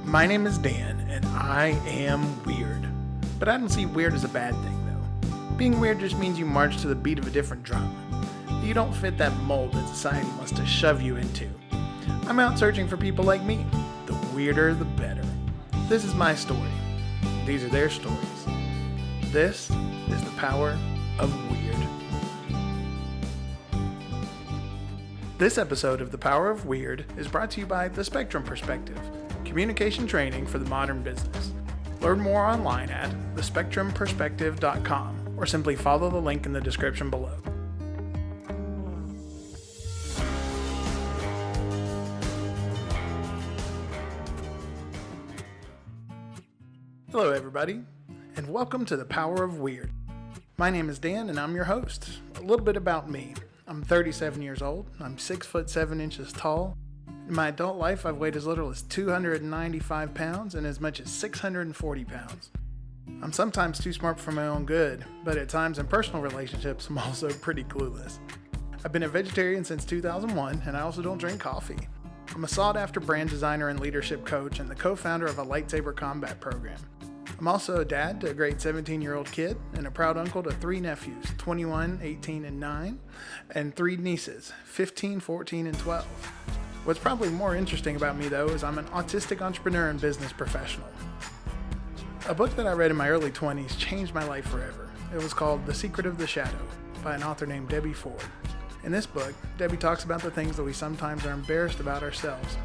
My name is Dan, and I am weird. But I don't see weird as a bad thing, though. Being weird just means you march to the beat of a different drum. You don't fit that mold that society wants to shove you into. I'm out searching for people like me. The weirder, the better. This is my story. These are their stories. This is the power of weird. This episode of The Power of Weird is brought to you by The Spectrum Perspective, communication training for the modern business. Learn more online at thespectrumperspective.com or simply follow the link in the description below. Hello everybody, and welcome to The Power of Weird. My name is Dan and I'm your host. A little bit about me. I'm 37 years old, I'm 6 foot 7 inches tall. In my adult life, I've weighed as little as 295 pounds and as much as 640 pounds. I'm sometimes too smart for my own good, but at times in personal relationships, I'm also pretty clueless. I've been a vegetarian since 2001, and I also don't drink coffee. I'm a sought-after brand designer and leadership coach and the co-founder of a lightsaber combat program. I'm also a dad to a great 17-year-old kid and a proud uncle to 3 nephews, 21, 18, and 9, and 3 nieces, 15, 14, and 12. What's probably more interesting about me, though, is I'm an autistic entrepreneur and business professional. A book that I read in my early 20s changed my life forever. It was called The Secret of the Shadow by an author named Debbie Ford. In this book, Debbie talks about the things that we sometimes are embarrassed about ourselves,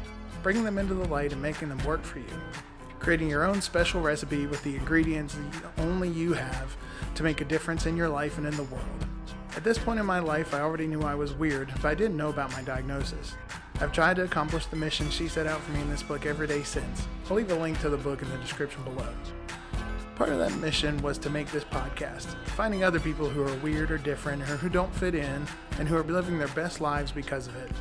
bringing them into the light and making them work for you. Creating your own special recipe with the ingredients that only you have to make a difference in your life and in the world. At this point in my life, I already knew I was weird, but I didn't know about my diagnosis. I've tried to accomplish the mission she set out for me in this book every day since. I'll leave a link to the book in the description below. Part of that mission was to make this podcast, finding other people who are weird or different or who don't fit in and who are living their best lives because of it.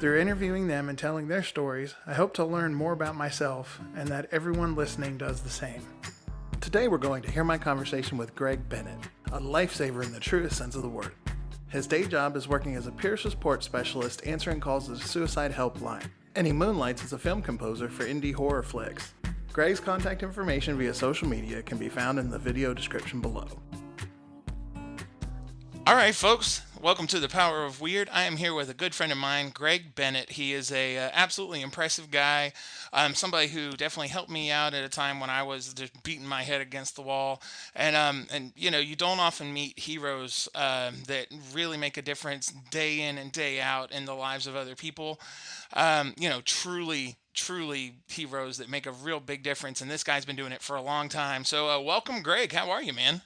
Through interviewing them and telling their stories, I hope to learn more about myself and that everyone listening does the same. Today we're going to hear my conversation with Greg Bennett, a lifesaver in the truest sense of the word. His day job is working as a peer support specialist answering calls to the suicide helpline, and he moonlights as a film composer for indie horror flicks. Greg's contact information via social media can be found in the video description below. All right, folks, welcome to The Power of Weird. I am here with a good friend of mine, Greg Bennett. He is a absolutely impressive guy, somebody who definitely helped me out at a time when I was just beating my head against the wall. And you know, you don't often meet heroes that really make a difference day in and day out in the lives of other people. Truly heroes that make a real big difference. And this guy's been doing it for a long time. So welcome, Greg. How are you, man?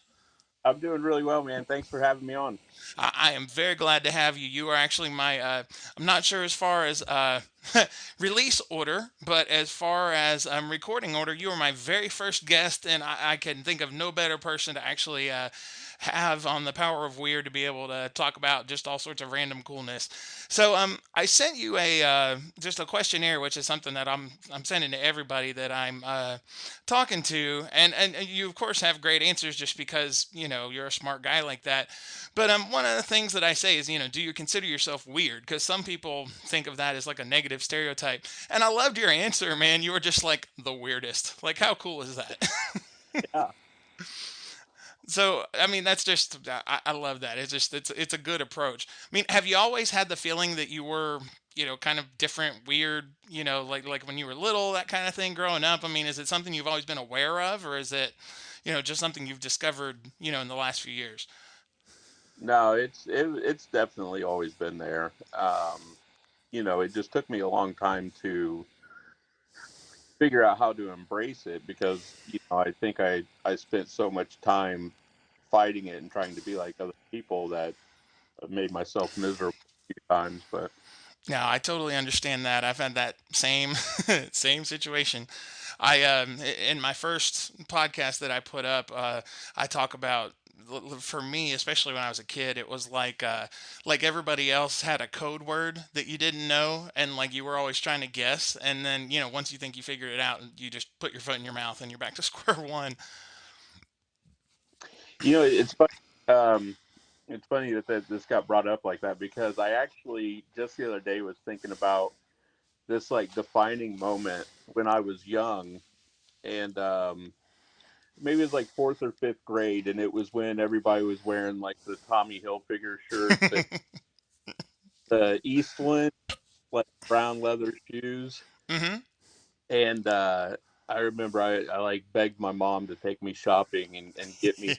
I'm doing really well, man. Thanks for having me on. I am very glad to have you. You are actually my, I'm not sure as far as release order, but as far as recording order, you are my very first guest, and I can think of no better person to actually have on The Power of Weird to be able to talk about just all sorts of random coolness. So I sent you a just a questionnaire, which is something that I'm sending to everybody that I'm talking to, and you of course have great answers just because you're a smart guy like that. But one of the things that I say is, do you consider yourself weird? Because some people think of that as like a negative stereotype. And I loved your answer, man. You were just like the weirdest. Like, how cool is that? Yeah. So, I mean, that's just, I love that. It's a good approach. I mean, have you always had the feeling that you were, kind of different, weird, like when you were little, that kind of thing growing up? I mean, is it something you've always been aware of, or is it, just something you've discovered, in the last few years? No, it's definitely always been there. It just took me a long time to figure out how to embrace it because, I think I spent so much time fighting it and trying to be like other people that I made myself miserable a few times. But No, I totally understand that. I've had that same same situation. In my first podcast that I put up, I talk about for me, especially when I was a kid, it was like everybody else had a code word that you didn't know, and like you were always trying to guess, and then once you think you figured it out, you just put your foot in your mouth and you're back to square one. it's funny. It's funny that this got brought up like that because I actually just the other day was thinking about this like defining moment when I was young, and maybe it was like fourth or fifth grade, and it was when everybody was wearing like the Tommy Hilfiger shirts and the Eastland like brown leather shoes. Hmm. And I remember I like begged my mom to take me shopping and get me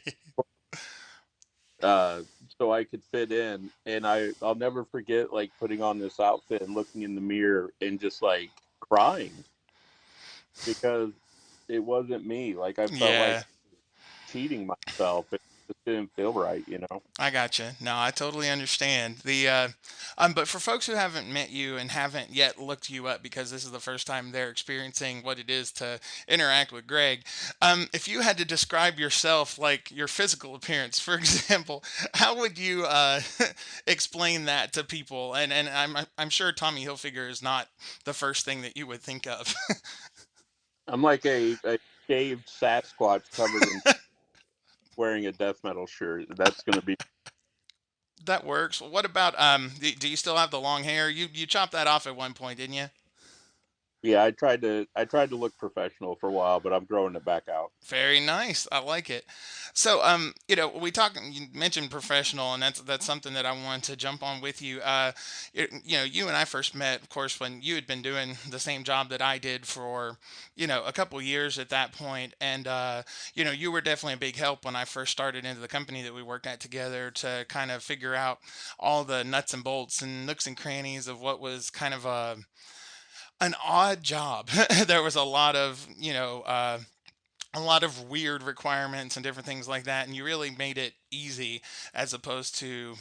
uh, so I could fit in. And I'll never forget like putting on this outfit and looking in the mirror and just like crying because it wasn't me. Like I felt like Yeah. cheating myself. It just didn't feel right, you know. I gotcha. No, I totally understand. But for folks who haven't met you and haven't yet looked you up because this is the first time they're experiencing what it is to interact with Greg, if you had to describe yourself, like your physical appearance, for example, how would you explain that to people? And I'm sure Tommy Hilfiger is not the first thing that you would think of. I'm like a shaved Sasquatch covered in wearing a death metal shirt. That's gonna be That works. What about do you still have the long hair? You chopped that off at one point, didn't you? yeah. I tried to look professional for a while, but I'm growing it back out. Very nice. I like it. So, you mentioned professional, and that's something that I wanted to jump on with you. You and I first met, of course, when you had been doing the same job that I did for, a couple years at that point, and you were definitely a big help when I first started into the company that we worked at together to kind of figure out all the nuts and bolts and nooks and crannies of what was kind of an odd job. There was a lot of weird requirements and different things like that, and you really made it easy as opposed to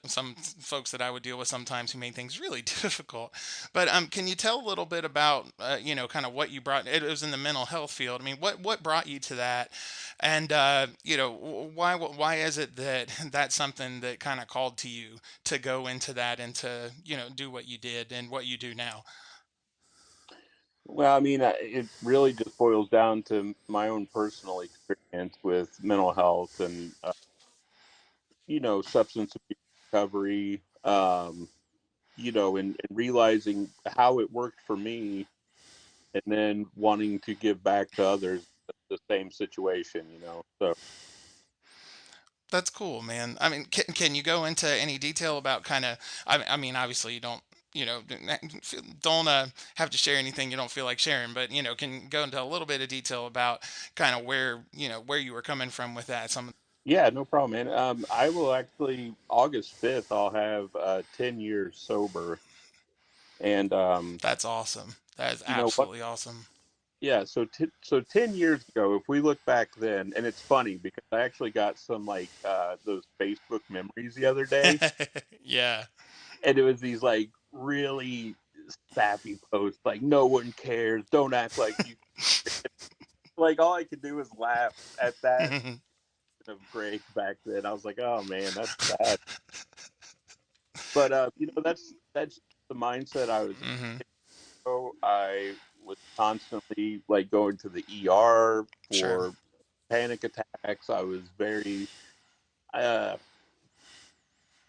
some folks that I would deal with sometimes who made things really difficult. But can you tell a little bit about kind of what you brought? It was in the mental health field. I mean, what brought you to that, and why is it that that's something that kind of called to you to go into that and to do what you did and what you do now? Well, I mean, it really just boils down to my own personal experience with mental health and substance abuse recovery. And realizing how it worked for me, and then wanting to give back to others the same situation. So That's cool, man. I mean, can you go into any detail about kind of? I mean, obviously you don't, don't have to share anything you don't feel like sharing, but can you go into a little bit of detail about kind of where you were coming from with that. Some yeah, no problem, man. I will actually August 5th. I'll have 10 years sober, and That's awesome. That is you know what? absolutely awesome. Yeah, so 10 years ago, if we look back then, and it's funny because I actually got some like those Facebook memories the other day, Yeah. and it was these like really sappy posts like "No one cares, don't act like you." Like all I could do was laugh at that of Greg back then. I was like, "Oh man, that's sad." But that's the mindset I was in. Hmm. So I was constantly like going to the ER Sure. for panic attacks. I was very uh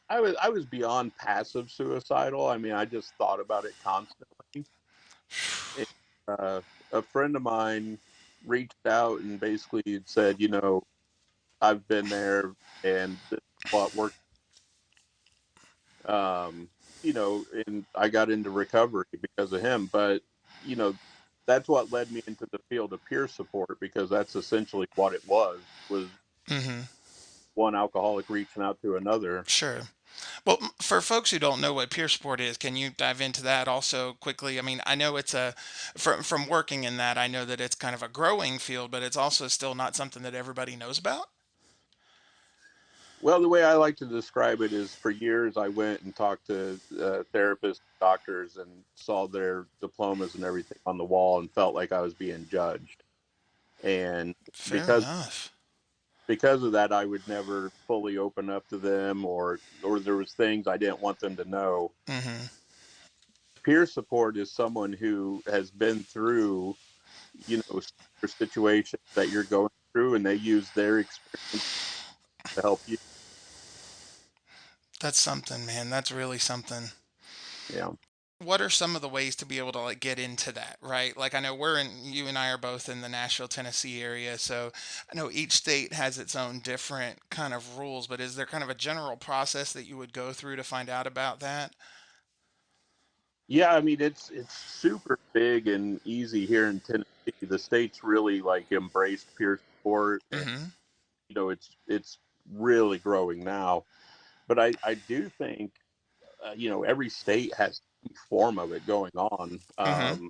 I was beyond passive suicidal. I mean, I just thought about it constantly. And, a friend of mine reached out and basically said, I've been there and this is what worked. Um, and I got into recovery because of him. But you know, that's what led me into the field of peer support because that's essentially what it was Hmm. one alcoholic reaching out to another. Sure. Well, for folks who don't know what peer support is, can you dive into that also quickly? I mean, I know it's from working in that, I know that it's kind of a growing field, but it's also still not something that everybody knows about. Well, the way I like to describe it is for years I went and talked to therapists, doctors, and saw their diplomas and everything on the wall and felt like I was being judged. And Fair because enough. because of that, I would never fully open up to them, or there was things I didn't want them to know. Hmm. Peer support is someone who has been through, situations that you're going through, and they use their experience to help you. That's something, man. That's really something. Yeah. what are some of the ways to be able to like get into that, right? Like I know you and I are both in the Nashville, Tennessee area, so I know each state has its own different kind of rules, but is there kind of a general process that you would go through to find out about that? Yeah, I mean it's super big and easy here in Tennessee. The state's really like embraced peer support, and Mm-hmm. it's really growing now. But I do think every state has some form of it going on. Mm-hmm.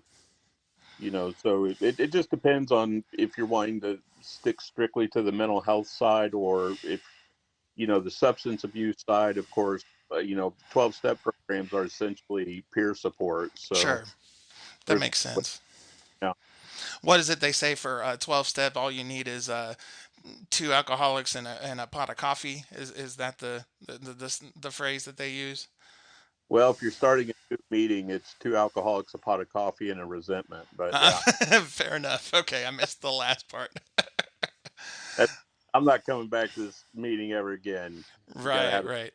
So it just depends on if you're wanting to stick strictly to the mental health side, or if the substance abuse side. Of course, 12-step programs are essentially peer support. So Sure. That there's makes sense. you know, What is it they say for 12 step? All you need is two alcoholics and a pot of coffee. Is that the phrase that they use? well, if you're starting a new meeting, it's two alcoholics, a pot of coffee, and a resentment. But yeah, Fair enough. Okay, I missed the last part. that, I'm not coming back to this meeting ever again. You got to Right, have right.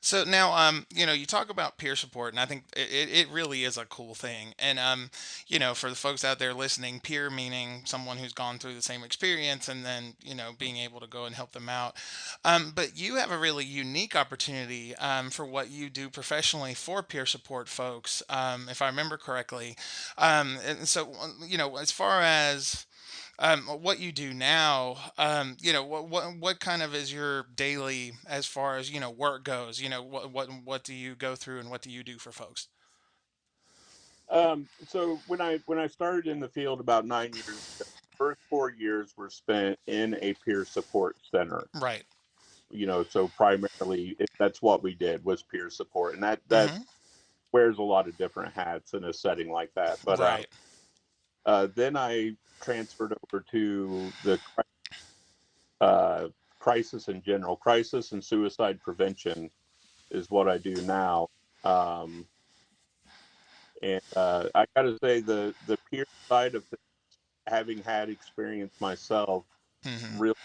So now, you talk about peer support, and I think it really is a cool thing. And for the folks out there listening, peer meaning someone who's gone through the same experience, and then being able to go and help them out. But you have a really unique opportunity for what you do professionally for peer support folks, if I remember correctly. And so, as far as what you do now, what kind of is your daily as far as work goes? What do you go through and what do you do for folks? So when I started in the field about 9 years ago, first 4 years were spent in a peer support center. Right. So primarily that's what we did, was peer support, and that Mm-hmm. wears a lot of different hats in a setting like that. But Right. then I transferred over to the uh, crisis in general. Crisis and suicide prevention is what I do now. Um, and I got to say, the peer side of things, having had experience myself, Mm-hmm. really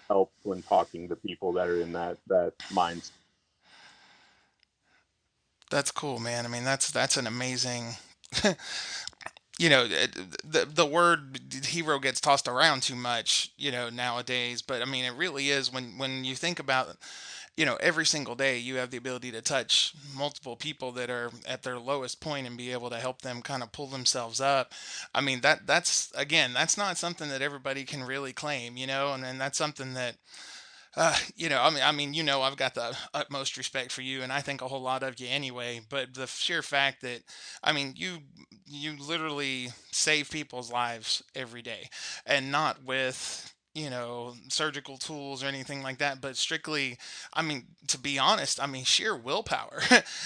helps when talking to people that are in that mindset. That's cool, man. I mean, that's an amazing. The word hero gets tossed around too much, nowadays. But I mean, it really is when you think about every single day you have the ability to touch multiple people that are at their lowest point and be able to help them kind of pull themselves up. I mean, that's again, that's not something that everybody can really claim, and then that's something that I mean, I've got the utmost respect for you, and I think a whole lot of you anyway. But the sheer fact that, I mean, you literally save people's lives every day, and not with surgical tools or anything like that, but strictly, I mean, to be honest, I mean, sheer willpower.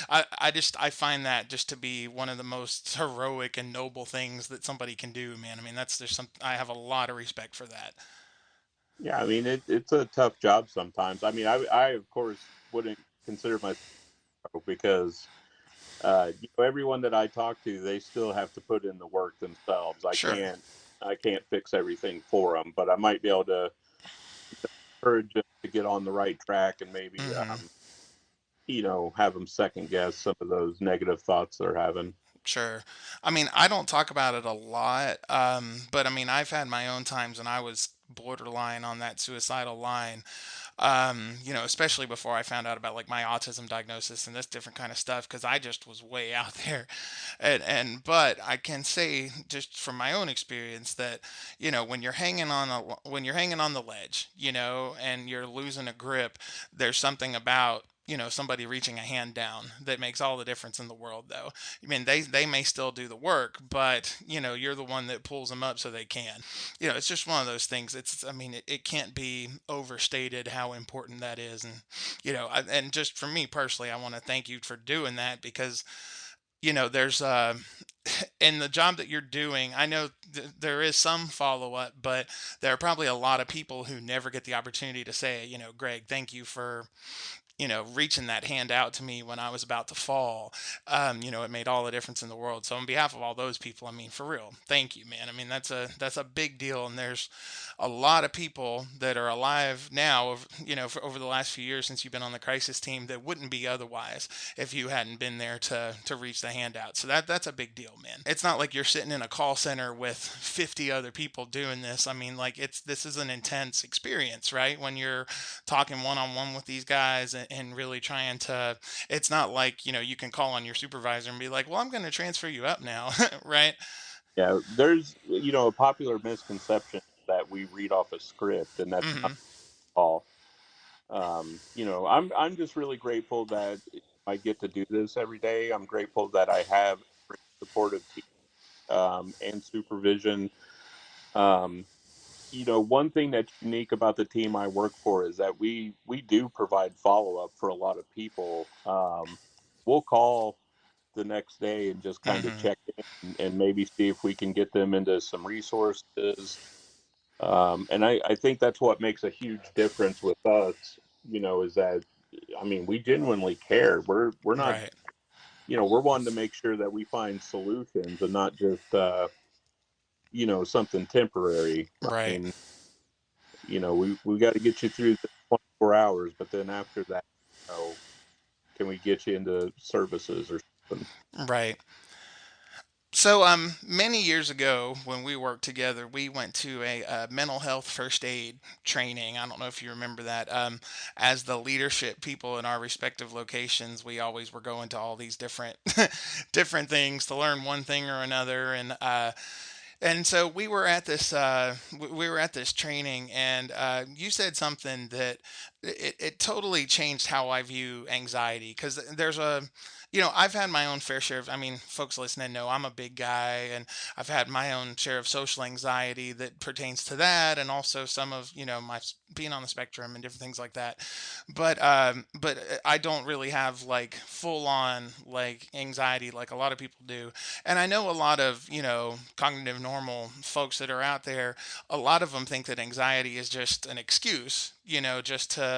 I find that just to be one of the most heroic and noble things that somebody can do, man. I mean, there's some I have a lot of respect for that. Yeah, I mean it's a tough job sometimes. I mean, I of course wouldn't consider myself because everyone that I talk to, they still have to put in the work themselves. Sure. I can't fix everything for them, but I might be able to encourage them to get on the right track, and maybe Hmm. have them second guess some of those negative thoughts they're having. Sure. I mean, I don't talk about it a lot, but I mean, I've had my own times when I was borderline on that suicidal line. Especially before I found out about like my autism diagnosis and this different kind of stuff, because I just was way out there. But I can say just from my own experience that when you're hanging on the ledge, and you're losing a grip, there's something about somebody reaching a hand down that makes all the difference in the world, though. I mean, they may still do the work, but you're the one that pulls them up so they can. It's just one of those things. I mean, it can't be overstated how important that is. And and just for me personally, I want to thank you for doing that, because there's in the job that you're doing, I know there is some follow up, but there are probably a lot of people who never get the opportunity to say, Greg, thank you for reaching that hand out to me when I was about to fall, it made all the difference in the world. So on behalf of all those people, I mean, for real, thank you, man. I mean, that's a big deal, and there's a lot of people that are alive now, for over the last few years since you've been on the crisis team that wouldn't be otherwise if you hadn't been there to reach the hand out. So that's a big deal, man. It's not like you're sitting in a call center with 50 other people doing this. I mean, like this is an intense experience, right? When you're talking one on one with these guys and really trying to, it's not like, you can call on your supervisor and be like, well, I'm going to transfer you up now, right? Yeah, there's a popular misconception that we read off a script, and that's not Hmm. all. I'm just really grateful that I get to do this every day. I'm grateful that I have a great supportive team and supervision. Um, one thing that's unique about the team I work for is that we do provide follow up for a lot of people. We'll call the next day and just kind of Hmm. check in and maybe see if we can get them into some resources. And I think that's what makes a huge difference with us, is that, I mean, we genuinely care. We're not, Right. we're wanting to make sure that we find solutions and not just, something temporary. I Right. mean, we got to get you through the 24 hours, but then after that, can we get you into services or something? Right. So, many years ago, when we worked together, we went to a mental health first aid training. I don't know if you remember that. As the leadership people in our respective locations, we always were going to all these different, different things to learn one thing or another. And so we were at this training, and you said something that it totally changed how I view anxiety, because I've had my own fair share of, I mean, folks listening know I'm a big guy, and I've had my own share of social anxiety that pertains to that, and also some of, being on the spectrum and different things like that. But I don't really have like full on like anxiety like a lot of people do. And I know a lot of, cognitive normal folks that are out there, a lot of them think that anxiety is just an excuse, just to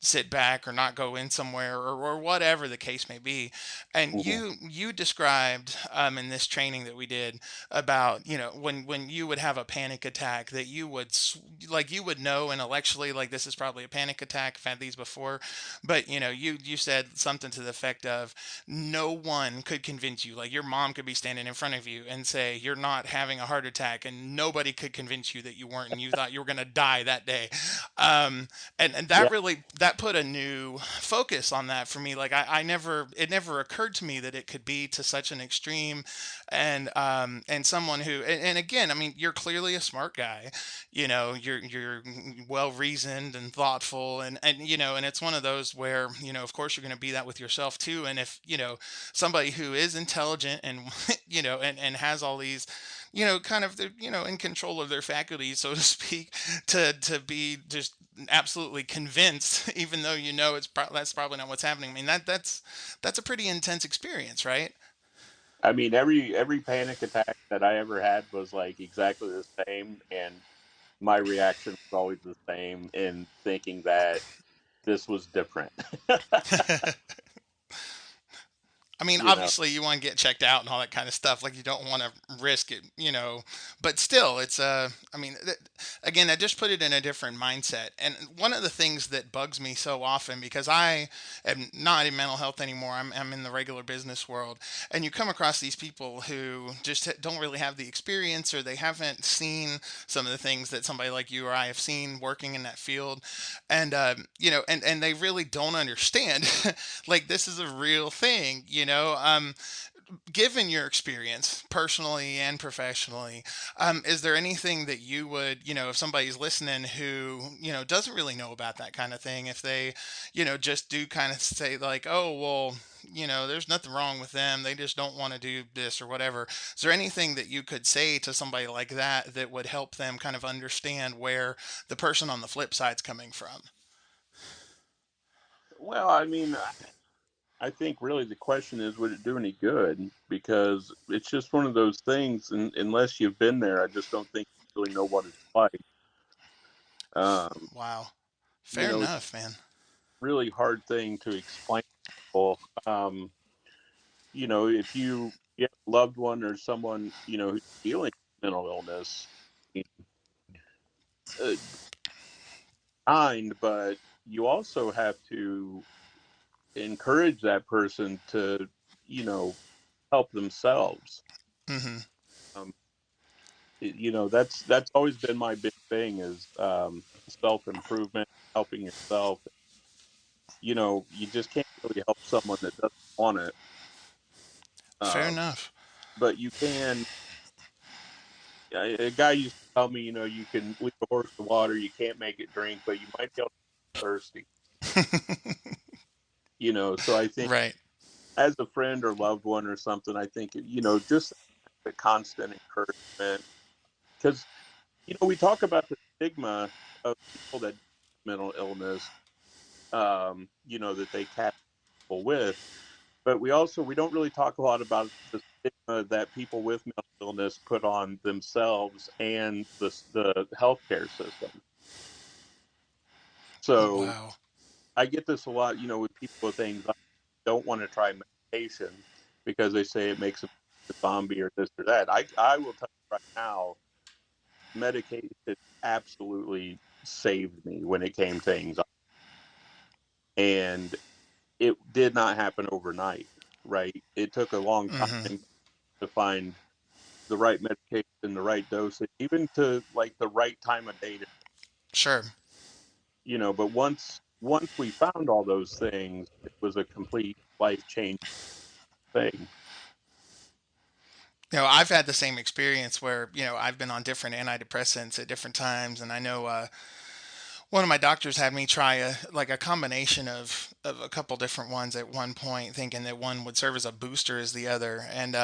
sit back or not go in somewhere, or whatever the case may be. And Mhm. you described, in this training that we did, about, when you would have a panic attack, that like you would know intellectually, like, this is probably a panic attack. I've had these before. But you said something to the effect of, no one could convince you. Like, your mom could be standing in front of you and say you're not having a heart attack, and nobody could convince you that you weren't, and you thought you were going to die that day. Um, and Yeah. that put a new focus on that for me. Like, I never, it never occurred to me that it could be to such an extreme. And someone who, and again, I mean, you're clearly a smart guy. You're well reasoned and thoughtful, and it's one of those where, of course, you're going to be that with yourself too. And if, somebody who is intelligent and and has all these, kind of, in control of their faculties, so to speak, to be just absolutely convinced, even though, that's probably not what's happening. I mean, that's a pretty intense experience, right? I mean, every panic attack that I ever had was like exactly the same, and my reaction was always the same in thinking that this was different. I mean, you know, obviously, you want to get checked out and all that kind of stuff. Like, you don't want to risk it, But still, I mean, again, I just put it in a different mindset. And one of the things that bugs me so often, because I am not in mental health anymore, I'm in the regular business world, and you come across these people who just don't really have the experience, or they haven't seen some of the things that somebody like you or I have seen working in that field, and and they really don't understand. Like, this is a real thing, given your experience personally and professionally. Is there anything that you would, if somebody's listening who, doesn't really know about that kind of thing, if they, just do kind of say like, oh, well, there's nothing wrong with them, they just don't want to do this or whatever. Is there anything that you could say to somebody like that that would help them kind of understand where the person on the flip side's coming from? well, I mean, I think really the question is, would it do any good? Because it's just one of those things, and unless you've been there, I just don't think you really know what it's like. Um, Wow. you Fair know, enough, man. really hard thing to explain to people. If you have a loved one or someone, who's dealing with mental illness, uh, kind, but you also have to encourage that person to, you know, help themselves. Hmm. Um, that's always been my big thing is self improvement, helping yourself. You just can't really help someone that doesn't want it. Fair Um, enough. but you can. A guy used to tell me, you can lead a horse to water, you can't make it drink, but you might be able to make it thirsty. So I think Right. as a friend or loved one or something, I think just the constant encouragement because we talk about the stigma of people that have mental illness, that they catch people with, but we don't really talk a lot about the stigma that people with mental illness put on themselves and the healthcare system. So Wow. I get this a lot, with people with anxiety don't want to try medication because they say it makes them a zombie or this or that. I will tell you right now, medication absolutely saved me when it came to anxiety. And it did not happen overnight, right? It took a long Hmm. time to find the right medication, the right dosage, even to like the right time of day. Sure. But once we found all those things, it was a complete life changing thing. I've had the same experience where, I've been on different antidepressants at different times, and I know one of my doctors had me try a combination of a couple different ones at one point, thinking that one would serve as a booster as the other, and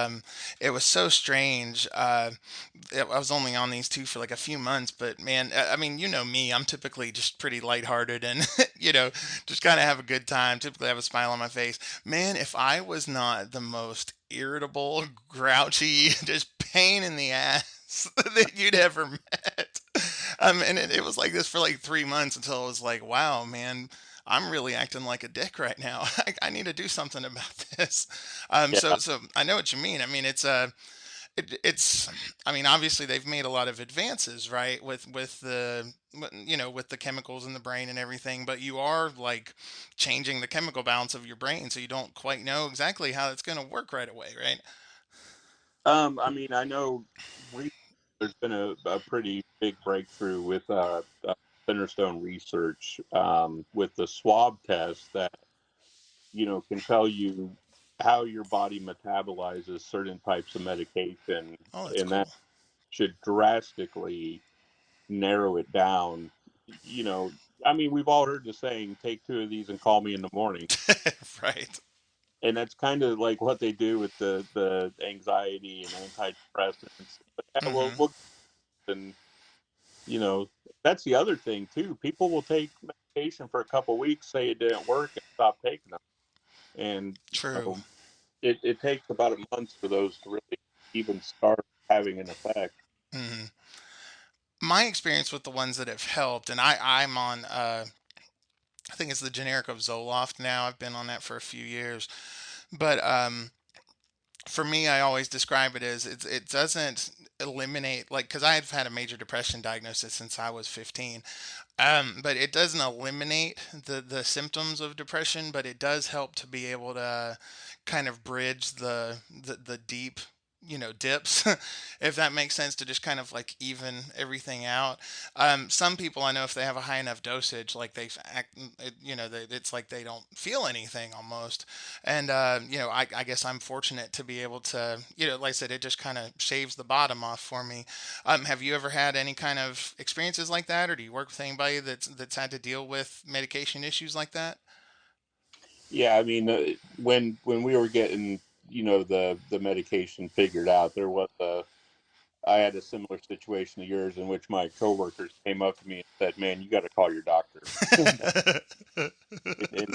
it was so strange. I was only on these two for like a few months, but man, I mean, me, I'm typically just pretty lighthearted and just kind of have a good time. Typically, have a smile on my face. Man, if I was not the most irritable, grouchy, just pain in the ass that you'd ever met. And it was like this for like 3 months until I was like, wow, man, I'm really acting like a dick right now. I need to do something about this. Yeah. So I know what you mean. I mean, it's I mean, obviously they've made a lot of advances, right, with the chemicals in the brain and everything, but you are like changing the chemical balance of your brain, so you don't quite know exactly how it's going to work right away, right? I mean, I know there's been a pretty big breakthrough with Centerstone research with the swab test that can tell you how your body metabolizes certain types of medication, Oh, that's and that cool. should drastically narrow it down. You know, I mean, we've all heard the saying, "Take two of these and call me in the morning," Right. and that's kind of like what they do with the anxiety and antidepressants. But yeah, Hmm. we'll and you know that's the other thing too. People will take medication for a couple weeks, say it didn't work, and stop taking them. And True. it takes about a month for those to really even start having an effect. Hmm. My experience with the ones that have helped, and I'm on I think it's the generic of Zoloft now. I've been on that for a few years, but for me, I always describe it as it doesn't eliminate, like, because I've had a major depression diagnosis since I was 15. But it doesn't eliminate the symptoms of depression, but it does help to be able to kind of bridge the deep, dips, if that makes sense, to just kind of like even everything out. Some people I know, if they have a high enough dosage, like they act, it's like they don't feel anything almost. And I guess I'm fortunate to be able to, like I said, it just kind of shaves the bottom off for me. Have you ever had any kind of experiences like that, or do you work with anybody that's had to deal with medication issues like that? Yeah, I mean, when we were getting the medication figured out, there was a I had a similar situation to yours in which my coworkers came up to me and said, "Man, you got to call your doctor and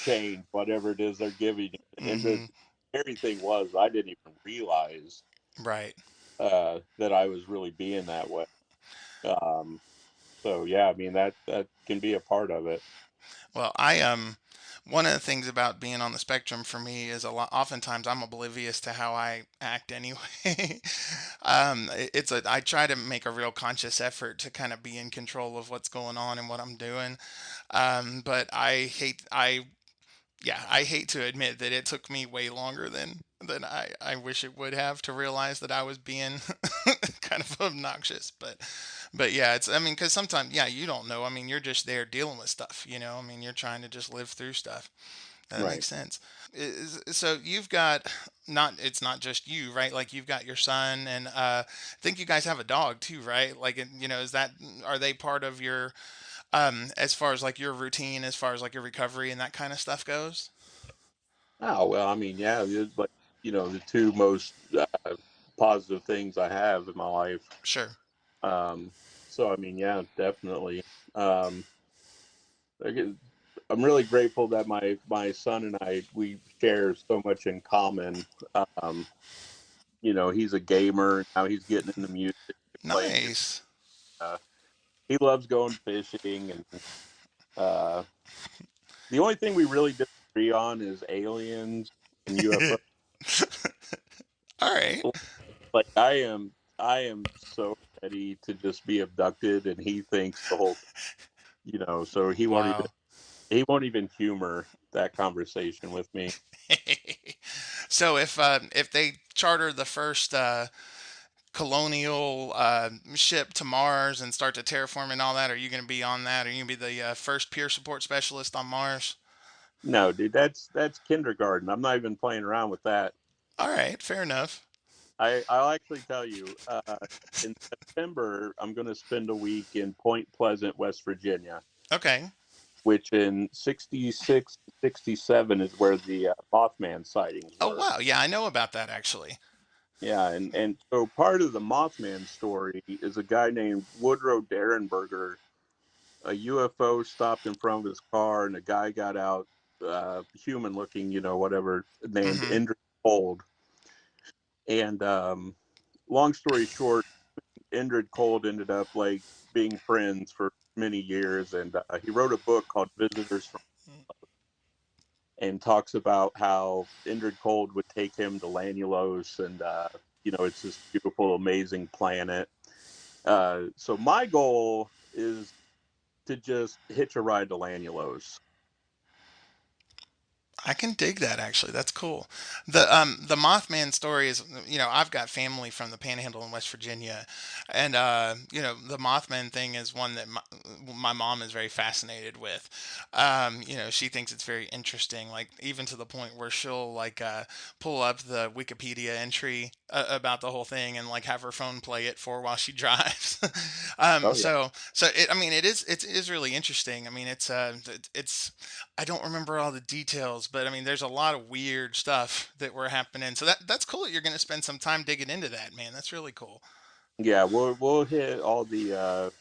change whatever it is they're giving you." And the Hmm. scary thing was, I didn't even realize Right. that I was really being that way. Um, so yeah, I mean that can be a part of it. Well, one of the things about being on the spectrum for me is a lot. Oftentimes, I'm oblivious to how I act anyway. I try to make a real conscious effort to kind of be in control of what's going on and what I'm doing. But I hate to admit that it took me way longer than I wish it would have to realize that I was being kind of obnoxious. But yeah, I mean, because sometimes, yeah, you don't know. I mean, you're just there dealing with stuff, you know? I mean, you're trying to just live through stuff. That Right. makes sense. So you've got, not, it's not just you, right? Like you've got your son and I think you guys have a dog too, right? Like, are they part of your, as far as like your routine, as far as like your recovery and that kind of stuff goes? Oh, well, I mean, yeah, it's like, the two most positive things I have in my life. Sure. Um, so, I mean, yeah, definitely. Um, I get- I'm really grateful that my son and we share so much in common. Um, he's a gamer now. He's getting into music, playing. Nice. Uh, he loves going fishing, and uh, the only thing we really disagree on is aliens and UFOs. All right. Like I am so ready to just be abducted, and he thinks the whole so Wow. he won't even humor that conversation with me. So if they charter the first colonial ship to Mars and start to terraform and all that, are you going to be on that? Are you going to be the first peer support specialist on Mars? No, dude, that's kindergarten. I'm not even playing around with that. All right, fair enough. I'll actually tell you. In September, I'm going to spend a week in Point Pleasant, West Virginia, Okay. which in '66, '67 is where the Mothman sightings Oh were. wow, yeah, I know about that actually. Yeah, and so part of the Mothman story is a guy named Woodrow Derenberger. A UFO stopped in front of his car, and a guy got out, human looking, whatever, named Mm-hmm. Indra Cold. And long story short, Indrid Cold ended up like being friends for many years, and he wrote a book called Visitors from, and talks about how Indrid Cold would take him to Lanulos, and it's this beautiful, amazing planet. So my goal is to just hitch a ride to Lanulos. I can dig that actually. That's cool. The Mothman story is, I've got family from the Panhandle in West Virginia, and the Mothman thing is one that my mom is very fascinated with. She thinks it's very interesting, like even to the point where she'll like pull up the Wikipedia entry about the whole thing and like have her phone play it for while she drives. Oh yeah, I mean, it is really interesting. I mean, it's I don't remember all the details, but I mean, there's a lot of weird stuff that were happening. So that's cool that you're going to spend some time digging into that, man. That's really cool. yeah. We'll hit all the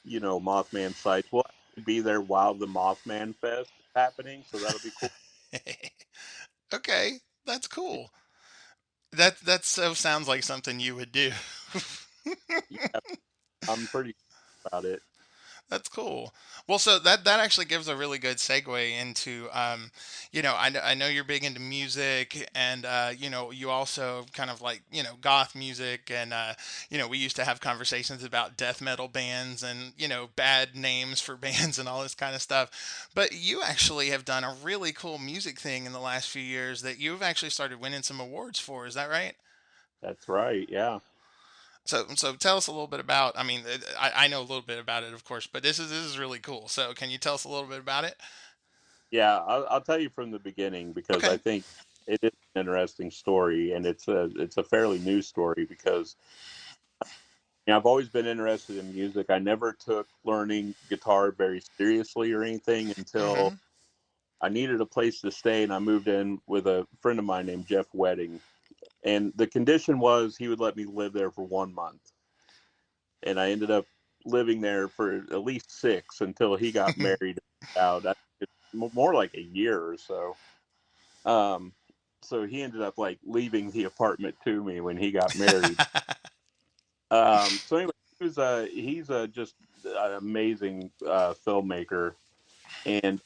Mothman sites. We'll actually be there while the Mothman Fest is happening, so that'll be cool. Okay, that's cool. That so sounds like something you would do. Yeah, I'm pretty about it. That's cool. Well, so that actually gives a really good segue into, I know you're big into music, and you also kind of like goth music, and we used to have conversations about death metal bands and bad names for bands and all this kind of stuff. But you actually have done a really cool music thing in the last few years that you've actually started winning some awards for. Is that right? That's right. Yeah, So tell us a little bit about. I mean, I know a little bit about it, of course, but this is really cool. So can you tell us a little bit about it? yeah. I'll tell you from the beginning because I Okay. think it is an interesting story, and it's a fairly new story because I've always been interested in music. I never took learning guitar very seriously or anything until Mm-hmm. I needed a place to stay, and I moved in with a friend of mine named Jeff Wedding. And the condition was he would let me live there for 1 month. And I ended up living there for at least 6 until he got married. Out more like a year or so. Um, so he ended up like leaving the apartment to me when he got married. So anyway, he's just an amazing filmmaker, And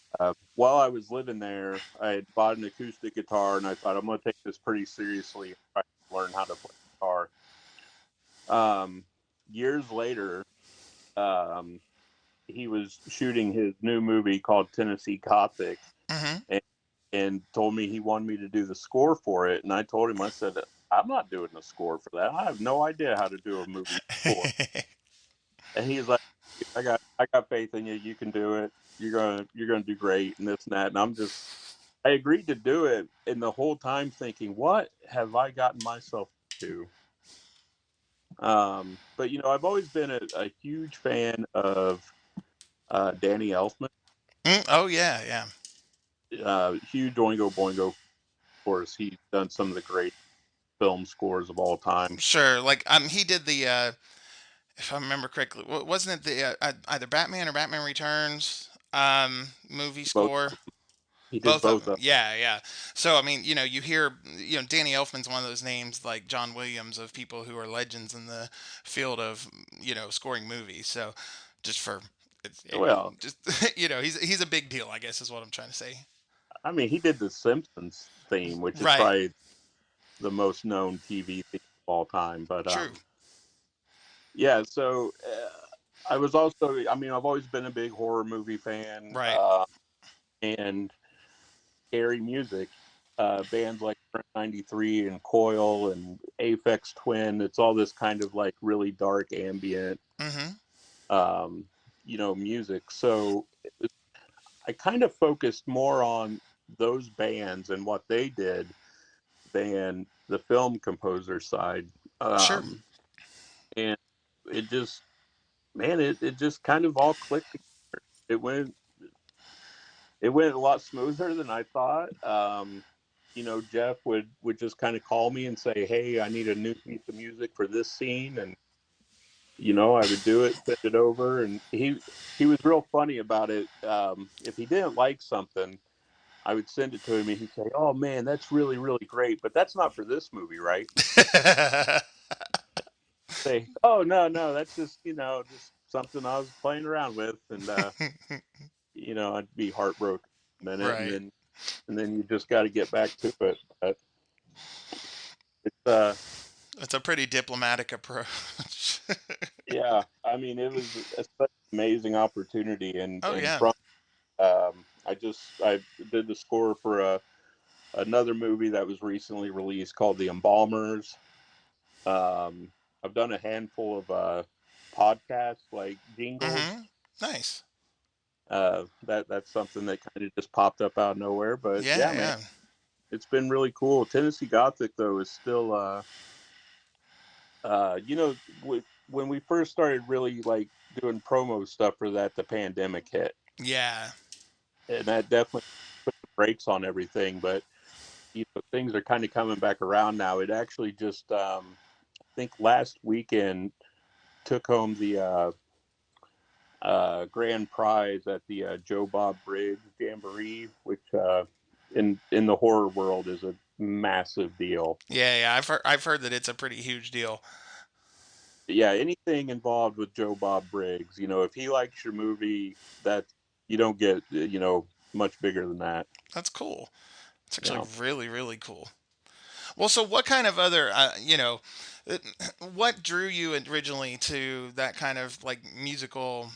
while I was living there, I had bought an acoustic guitar, and I thought I'm going to take this pretty seriously and try to learn how to play guitar. Um, Years later, um, he was shooting his new movie called Tennessee Gothic, Mm-hmm. and, and told me he wanted me to do the score for it. And I told him, I said, I'm not doing the score for that. I have no idea how to do a movie score. And he's like, I got faith in you. You can do it. You're gonna do great and this and that. And I agreed to do it, and the whole time thinking, what have I gotten myself to? But I've always been a huge fan of Danny Elfman. Oh yeah, yeah. Huge Oingo Boingo. Of course, he's done some of the great film scores of all time. Sure. Like he did the if I remember correctly, wasn't it the either Batman or Batman Returns movie Both score? he did Both of both them. of Yeah, yeah. So I mean, you hear, Danny Elfman's one of those names like John Williams of people who are legends in the field of, scoring movies. So just for I them. mean, Well, just he's a big deal, I guess is what I'm trying to say. I mean, he did the Simpsons theme, which is Right. probably the most known TV theme of all time. But True. yeah. So I was also, I mean, I've always been a big horror movie fan, Right. and scary music. Bands like Front 93 and Coil and Aphex Twin. It's all this kind of like really dark ambient, Mm-hmm. um, music. So I kind of focused more on those bands and what they did than the film composer side. Sure. Um, and it just, man, it just kind of all clicked. It went it went a lot smoother than I thought. Jeff would just kind of call me and say, "Hey, I need a new piece of music for this scene," and I would do it, send it over, and he was real funny about it. If he didn't like something, I would send it to him, and he'd say, "Oh man, that's really really great, but that's not for this movie, right?" Say, "Oh no no, that's just something I was playing around with," and I'd be heartbroken a minute, and Right. then you just got to get back to it. But it's It's a pretty diplomatic approach. yeah, I mean, it was such an amazing opportunity, and Oh yeah. from I did the score for another movie that was recently released called The Embalmers. I've done a handful of podcasts like jingles. Mm-hmm. Nice. That's something that kind of just popped up out of nowhere. But Yeah, yeah, man, yeah. it's been really cool. Tennessee Gothic though is still when we first started really like doing promo stuff for that, the pandemic hit, Yeah. and that definitely put the brakes on everything. But things are kind of coming back around now. It actually just I think last weekend took home the grand prize at the Joe Bob Briggs Jamboree, which in the horror world is a massive deal. Yeah, yeah. I've heard that it's a pretty huge deal. Yeah, anything involved with Joe Bob Briggs, if he likes your movie, that you don't get, much bigger than that. That's cool. It's actually Yeah. really, really cool. Well, so what kind of other, uh, what drew you originally to that kind of like musical,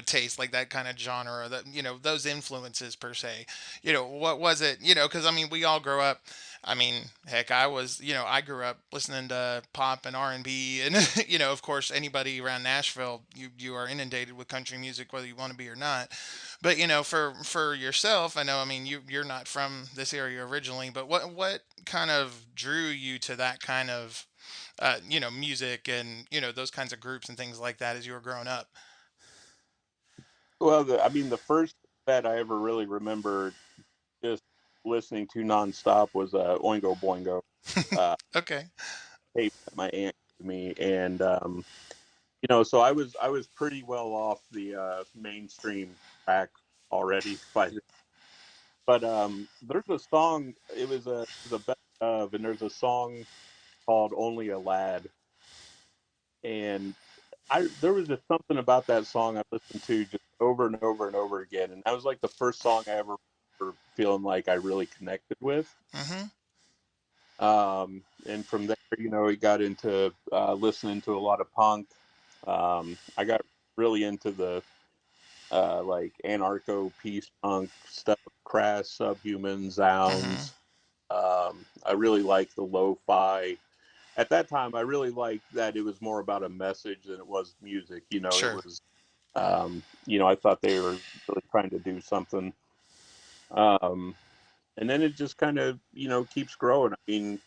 taste, like that kind of genre, that, those influences per se? What was it, because I mean, we all grow up. I mean, heck, I grew up listening to pop and R&B, and of course, anybody around Nashville, you are inundated with country music, whether you want to be or not. But for yourself, I know. I mean, you're not from this area originally, but what kind of drew you to that kind of music and those kinds of groups and things like that as you were growing up? Well, I mean, the first that I ever really remember just listening to nonstop was Oingo Boingo Okay. tape that my aunt gave me, and so I was pretty well off the mainstream track already by then. But there's a song. It was a best of, and there's a song called "Only a Lad," and I there was just something about that song I listened to just over and over and over again, and that was like the first song I ever remember feeling like I really connected with. Mm-hmm. And from there, he got into listening to a lot of punk. I got really into the like anarcho peace punk stuff, Crass, Subhuman, Mm-hmm. Zounds. I really liked the lo-fi. At that time, I really liked that it was more about a message than it was music. It Sure. was, I thought they were really trying to do something. Um, and then it just kind of, keeps growing. I mean,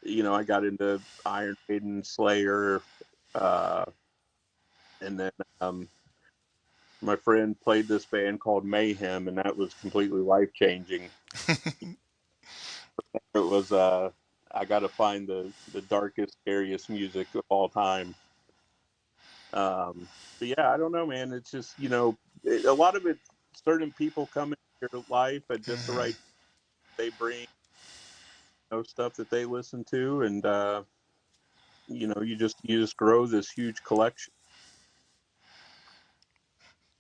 I got into Iron Maiden, Slayer, uh, and then my friend played this band called Mayhem, and that was completely life changing. It was I got to find the darkest, scariest music of all time. But yeah, I don't know, man. It's just a lot of it. Certain people come into your life at just the Mm-hmm. right. They bring stuff that they listen to, and you just grow this huge collection.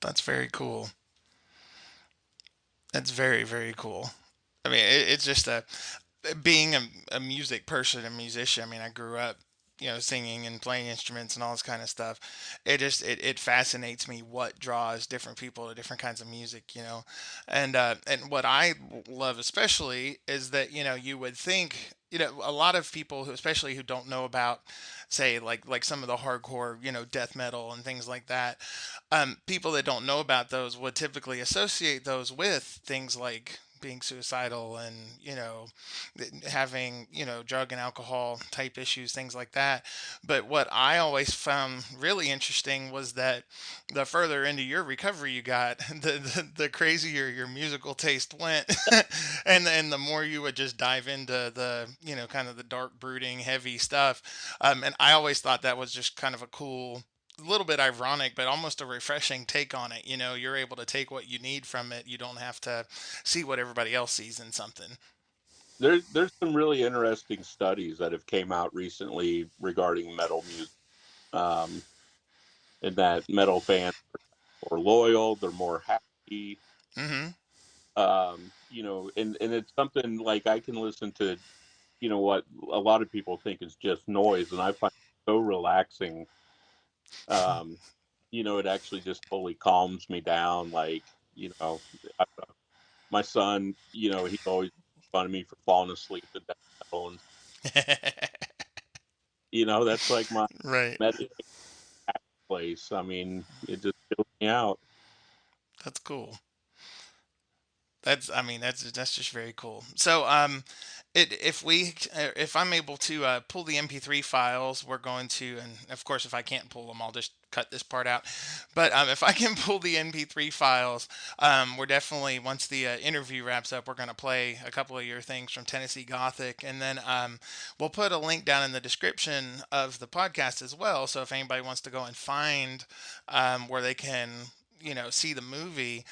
That's very cool. That's very, very cool. I mean, it's just being a music person, a musician. I mean, I grew up, singing and playing instruments and all this kind of stuff. It fascinates me what draws different people to different kinds of music, and what I love especially is that you would think. A lot of people who, especially who don't know about, say, like some of the hardcore, death metal and things like that, people that don't know about those would typically associate those with things like being suicidal and having drug and alcohol type issues, things like that. But what I always found really interesting was that the further into your recovery you got, the crazier your musical taste went, and the more you would just dive into the kind of the dark, brooding, heavy stuff. And I always thought that was just kind of a cool, a little bit ironic, but almost a refreshing take on it. You're able to take what you need from it. You don't have to see what everybody else sees in something. There's some really interesting studies that have came out recently regarding metal music, um, and that metal fans are more loyal, they're more happy. Hmm. And it's something like I can listen to, what a lot of people think is just noise, and I find it so relaxing. Um, it actually just fully calms me down. Like, you know, I, my son, he always makes fun of me for falling asleep to death metal, and that's like my Right. meditation place. I mean, it just fills me out. That's cool. I mean, that's just very cool. So, if I'm able to pull the MP3 files, we're going to, and of course, if I can't pull them, I'll just cut this part out. But if I can pull the MP3 files, we're definitely, once the interview wraps up, we're going to play a couple of your things from Tennessee Gothic, and then we'll put a link down in the description of the podcast as well. So if anybody wants to go and find where they can see the movie,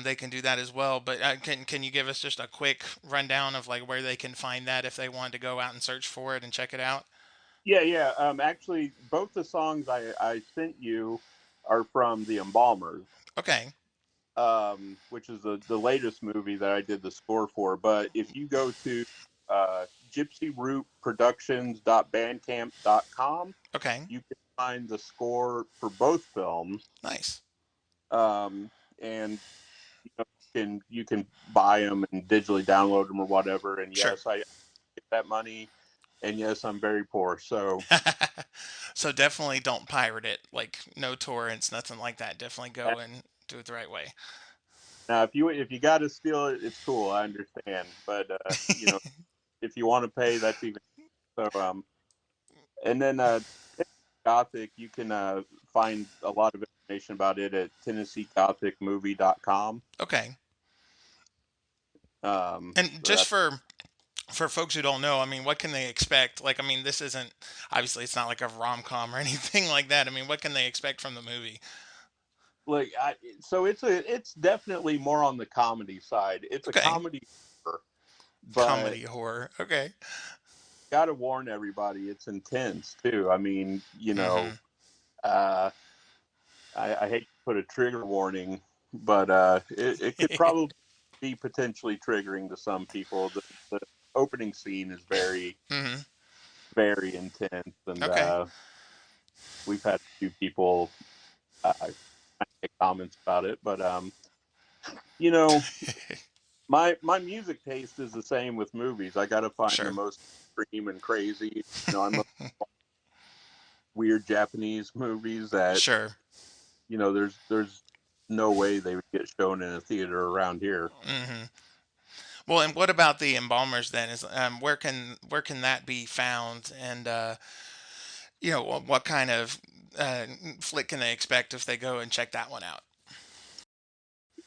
they can do that as well. But can you give us just a quick rundown of like where they can find that if they wanted to go out and search for it and check it out? Yeah, yeah. Actually, both the songs I sent you are from the Embalmers, Okay. which is the latest movie that I did the score for. But if you go to gypsyrootproductions.bandcamp.com, Okay. you can find the score for both films. Nice. And you can buy them and digitally download them or whatever. And Sure. yes, I get that money. And yes, I'm very poor. So So definitely don't pirate it. Like no torrents, nothing like that. Definitely uh, go and do it the right way. now, if you got to steal it, it's cool. I understand. But if you want to pay, that's even so. And then Gothic, you can find a lot of information about it at TennesseeGothicMovie.com. Okay. And So just that's for folks who don't know, I mean, what can they expect? Like, I mean, this isn't, obviously it's not like a rom com or anything like that. I mean, what can they expect from the movie? like so it's definitely more on the comedy side. It's a Okay. comedy, horror, but Comedy horror. Okay. gotta warn everybody, it's intense too. I mean, Mm-hmm. Uh, I hate to put a trigger warning, but it could probably be potentially triggering to some people. The opening scene is very, Hmm. very intense, and Okay. we've had a few people make comments about it. But you know, my music taste is the same with movies. I got to find the Sure. most extreme and crazy. I'm a weird Japanese movies that Sure. there's no way they would get shown in a theater around here. Hmm. Well, and what about the embalmers then? Is where can that be found? And what kind of uh, flick can they expect if they go and check that one out?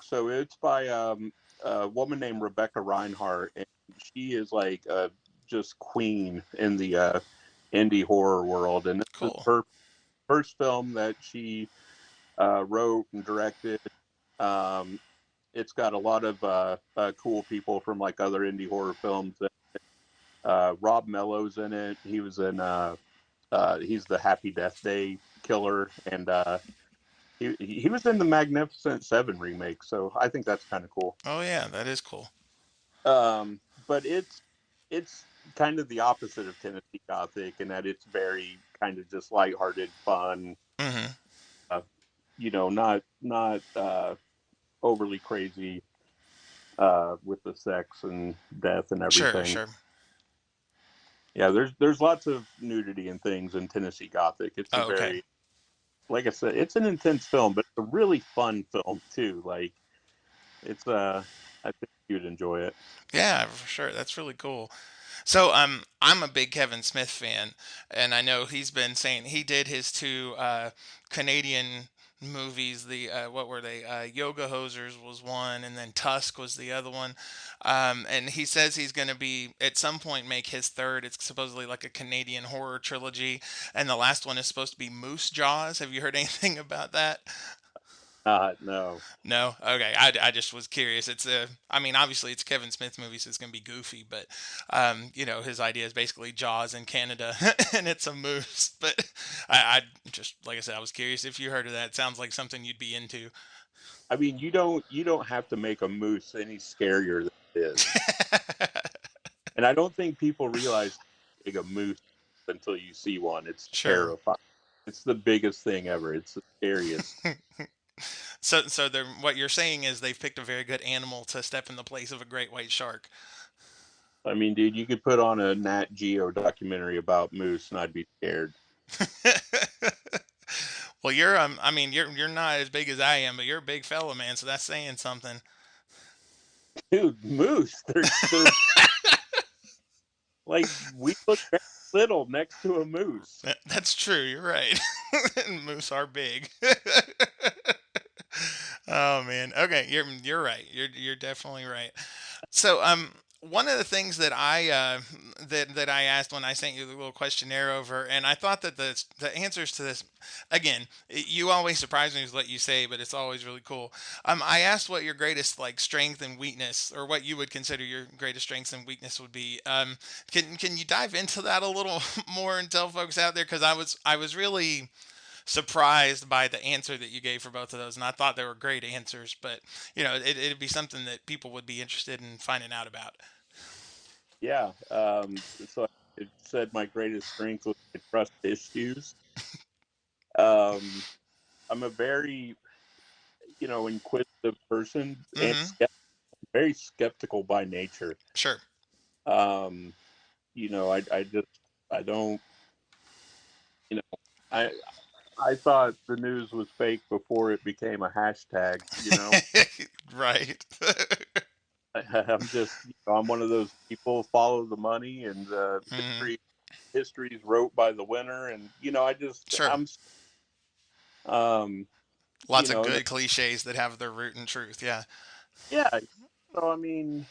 So it's by a woman named Rebecca Reinhardt, and she is like just queen in the indie horror world. And this is Cool. her first film that she wrote and directed. Um, it's got a lot of cool people from like other indie horror films. Rob Mello's in it. He was in he's the Happy Death Day killer, and he was in the Magnificent Seven remake. So I think that's kind of cool. Oh yeah, that is cool. But it's kind of the opposite of Tennessee Gothic in that it's very kind of just lighthearted fun. Hmm. Uh, not overly crazy with the sex and death and Sure, everything. sure. Yeah, there's lots of nudity and things in Tennessee Gothic. It's a Oh, okay. very, like I said, it's an intense film, but it's a really fun film too. Like it's I think you'd enjoy it. Yeah, for sure. That's really cool. So I'm a big Kevin Smith fan, and I know he's been saying he did his two Canadian movies. The what were they? Yoga Hosers was one, and then Tusk was the other one. And he says he's going to be at some point make his third. It's supposedly like a Canadian horror trilogy, and the last one is supposed to be Moose Jaws. Have you heard anything about that? No. No, okay. I just was curious. I mean, obviously it's Kevin Smith movie, so it's gonna be goofy, but his idea is basically Jaws in Canada, and it's a moose. But I just like I said, I was curious if you heard of that. It sounds like something you'd be into. I mean, you don't have to make a moose any scarier than it is. And I don't think people realize how big a moose is until you see one. It's Sure. terrifying. It's the biggest thing ever. It's the scariest. So what you're saying is they've picked a very good animal to step in the place of a great white shark. I mean, dude, you could put on a Nat Geo documentary about moose, and I'd be scared. Well, I mean, you're not as big as I am, but you're a big fella, man. So that's saying something. Dude, moose. They're like we look very little next to a moose. That's true. You're right. Moose are big. Oh man. Okay, you're right. You're definitely right. So one of the things that I asked when I sent you the little questionnaire over, and I thought that the answers to this, again, you always surprise me with what you say, but it's always really cool. I asked what your greatest like strength and weakness, or what you would consider your greatest strengths and weakness would be. Can you dive into that a little more and tell folks out there? Because I was really surprised by the answer that you gave for both of those, and I thought they were great answers. But it'd be something that people would be interested in finding out about. Yeah. So it said my greatest strength was my trust issues. Um, I'm a very, inquisitive person and Hmm. very skeptical by nature. Sure. Um, I don't, you know, I, I thought the news was fake before it became a hashtag. Right. I'm just, I'm one of those people follow the money and Hmm. history's wrote by the winner, and Sure. um, Lots of and good cliches that have their root in truth. Yeah. yeah. So I mean,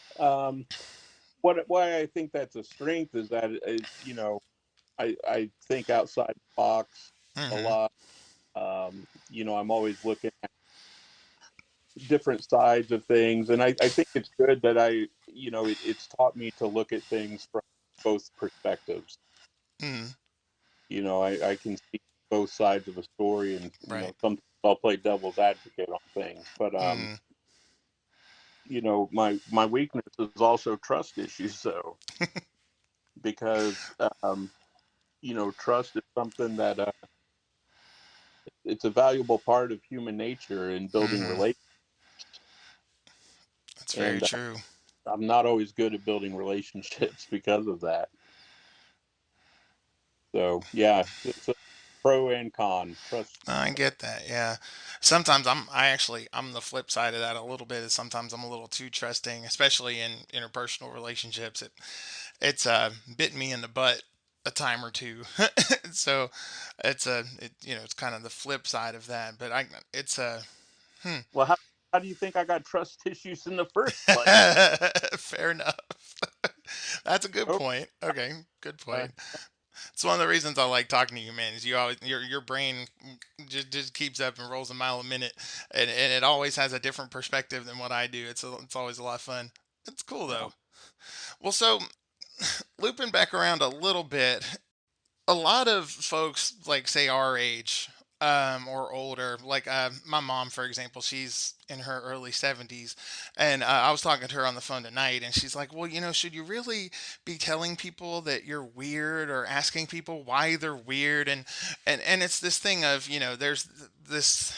why I think that's a strength is that I think outside the box a Hmm. lot. I'm always looking at different sides of things, and I think it's good that it's taught me to look at things from both perspectives. Hmm. I can see. both sides of a story, and Right. sometimes I'll play devil's advocate on things. But Mm. my weakness is also trust issues, though, because trust is something that it's a valuable part of human nature in building Hmm. relationships, That's very and true. I'm not always good at building relationships because of that. So yeah, it's a pro and con. Trust. I get that. Yeah. Sometimes I'm the flip side of that a little bit. Is sometimes I'm a little too trusting, especially in interpersonal relationships. It's bit me in the butt a time or two. So it's kind of the flip side of that. But I it's hmm. Well, how do you think I got trust issues in the first place? Fair enough. That's a good Oh, point. Okay, good uh, point. It's one of the reasons I like talking to you, man. Is you always your brain just keeps up and rolls a mile a minute, and it always has a different perspective than what I do. It's always a lot of fun. It's cool yeah. though. Well, so looping back around a little bit, a lot of folks like say our age or older, like my mom for example, she's in her early 70s, and I was talking to her on the phone tonight, and she's like, well, should you really be telling people that you're weird or asking people why they're weird? And it's this thing of, there's this,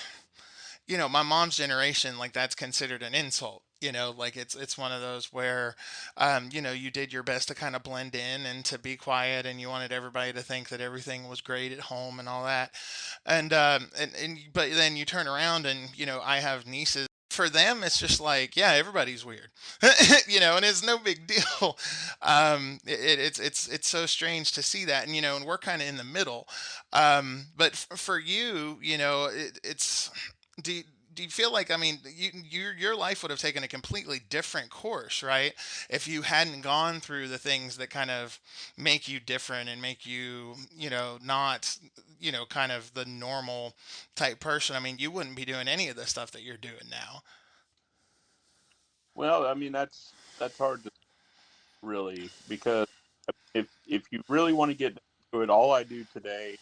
my mom's generation, like that's considered an insult. Like it's one of those where, you did your best to kind of blend in and to be quiet, and you wanted everybody to think that everything was great at home and all that. And but then you turn around and I have nieces. For them, it's just like, yeah, everybody's weird, and it's no big deal. It's so strange to see that, and we're kind of in the middle. But for you, it's do you, do you feel like, I mean, your life would have taken a completely different course, right? If you hadn't gone through the things that kind of make you different and make you, not, kind of the normal type person. I mean, you wouldn't be doing any of the stuff that you're doing now. Well, I mean that's hard to really, because if you really want to get to it, all I do today is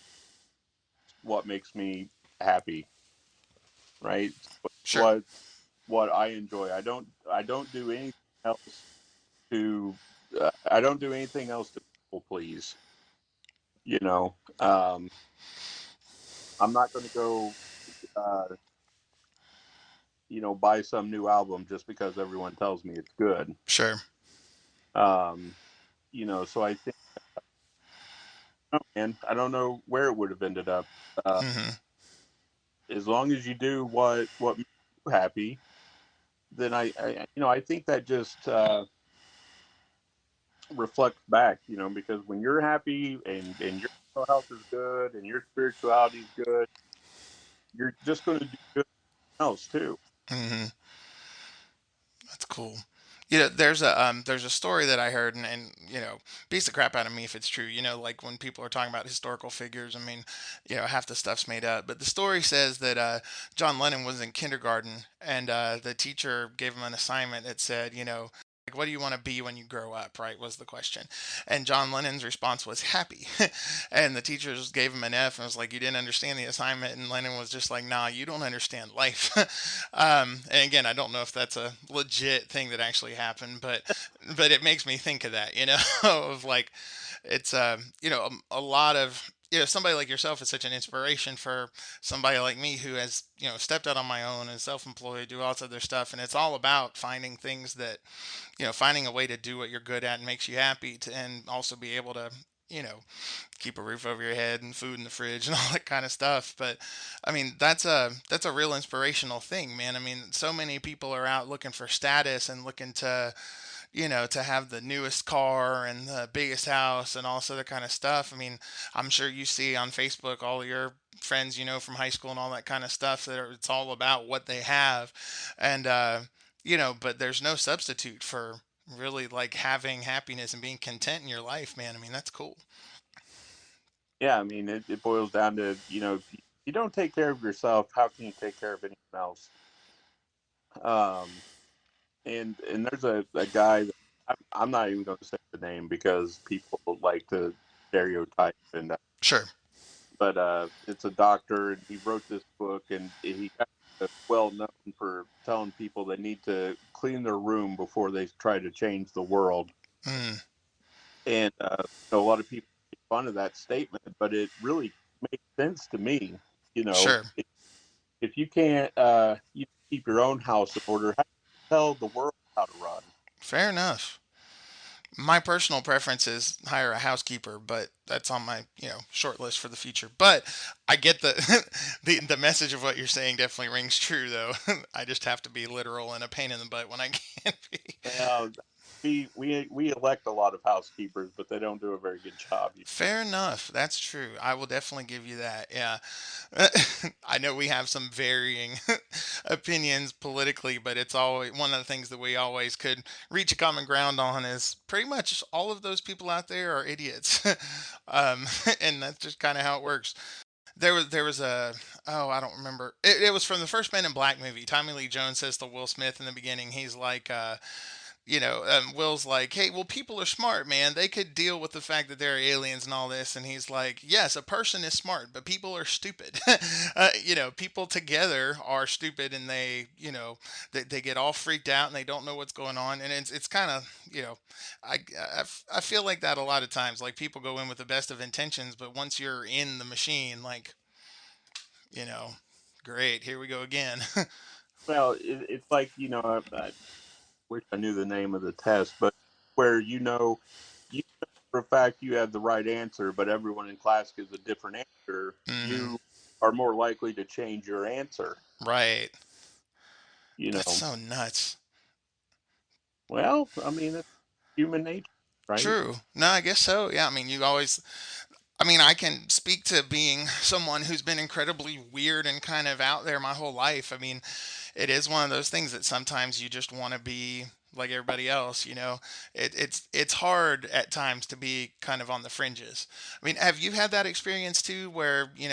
what makes me happy, right? Sure. What what I enjoy. I don't do anything else to I don't do anything else to people please. You know, I'm not going to go uh, buy some new album just because everyone tells me it's good. Sure. Um, so I think, oh, man, I don't know where it would have ended up. Uh, Hmm. as long as you do what makes you happy, then I think that just reflects back, because when you're happy and your mental health is good and your spirituality is good, you're just going to do good else too. Hmm. That's cool. There's a story that I heard, and beats the crap out of me if it's true. Like when people are talking about historical figures, I mean, half the stuff's made up. But the story says that John Lennon was in kindergarten, and the teacher gave him an assignment that said, like, what do you want to be when you grow up? Right, was the question. And John Lennon's response was happy. And the teacher just gave him an F and was like, you didn't understand the assignment. And Lennon was just like, nah, you don't understand life. And again, I don't know if that's a legit thing that actually happened, but it makes me think of that, of like, it's a lot of, somebody like yourself is such an inspiration for somebody like me who has, stepped out on my own and self-employed, do lots of other stuff, and it's all about finding things that, finding a way to do what you're good at and makes you happy, and also be able to, you know keep a roof over your head and food in the fridge and all that kind of stuff. But I mean, that's a real inspirational thing, man. I mean, so many people are out looking for status and looking to, to have the newest car and the biggest house and all this other kind of stuff. I mean, I'm sure you see on Facebook all your friends, from high school and all that kind of stuff it's all about what they have. And but there's no substitute for really like having happiness and being content in your life, man. I mean, that's cool. Yeah, I mean, it boils down to, if you don't take care of yourself, how can you take care of anyone else? Um, and there's a guy that I'm not even going to say the name because people like to stereotype, and Sure. but it's a doctor, and he wrote this book, and he got well known for telling people they need to clean their room before they try to change the world. Mm, And a lot of people make fun of that statement, but it really makes sense to me. You know, sure. if you can't keep your own house in order, how do you tell the world how to run? Fair enough. My personal preference is hire a housekeeper, but that's on my short list for the future. But I get the the message of what you're saying definitely rings true, though. I just have to be literal and a pain in the butt when I can't be. Well, we elect a lot of housekeepers, but they don't do a very good job. Fair enough. That's true. I will definitely give you that. Yeah. I know we have some varying opinions politically, but it's always one of the things that we always could reach a common ground on is pretty much all of those people out there are idiots. um, and that's just kind of how it works. There was a I don't remember. It was from the first Men in Black movie. Tommy Lee Jones says to Will Smith in the beginning, he's like, Will's like, hey, well, people are smart, man. They could deal with the fact that there are aliens and all this. And he's like, yes, a person is smart, but people are stupid. People together are stupid and they get all freaked out and they don't know what's going on. And it's kind of, I feel like that a lot of times. Like people go in with the best of intentions, but once you're in the machine, like, you know, great, here we go again. Well, it's like I wish I knew the name of the test, but where you know for a fact you have the right answer, but everyone in class gives a different answer, Hmm. you are more likely to change your answer. Right. You That's know, so nuts. well, I mean, it's human nature, right? True. No, I guess so. Yeah. I mean, I can speak to being someone who's been incredibly weird and kind of out there my whole life. I mean, it is one of those things that sometimes you just want to be like everybody else, it's hard at times to be kind of on the fringes. I mean, have you had that experience too where, you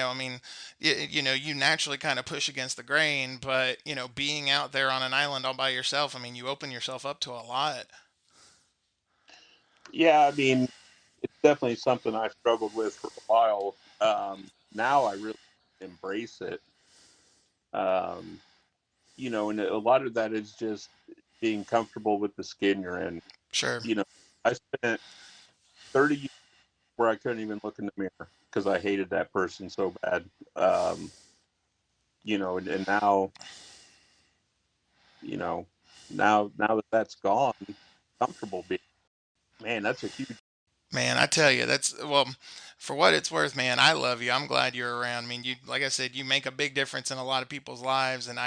naturally kind of push against the grain, but, being out there on an island all by yourself, I mean, you open yourself up to a lot. Yeah, I mean, it's definitely something I struggled with for a while. Now I really embrace it. Um, and a lot of that is just being comfortable with the skin you're in. Sure. You know, I spent 30 years where I couldn't even look in the mirror because I hated that person so bad. Um, and now, you know, now that that's gone, comfortable being, man, that's a huge. Man, I tell you, well, for what it's worth, man, I love you. I'm glad you're around. I mean, like I said, you make a big difference in a lot of people's lives. And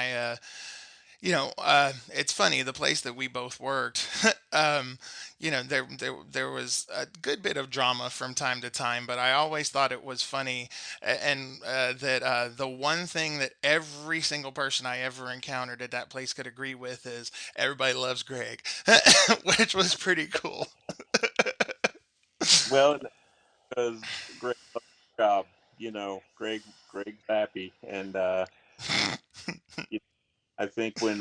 it's funny, the place that we both worked, there was a good bit of drama from time to time, but I always thought it was funny. And that the one thing that every single person I ever encountered at that place could agree with is everybody loves Greg, which was pretty cool. Well, because Greg loves his job, Greg's happy, and you I think when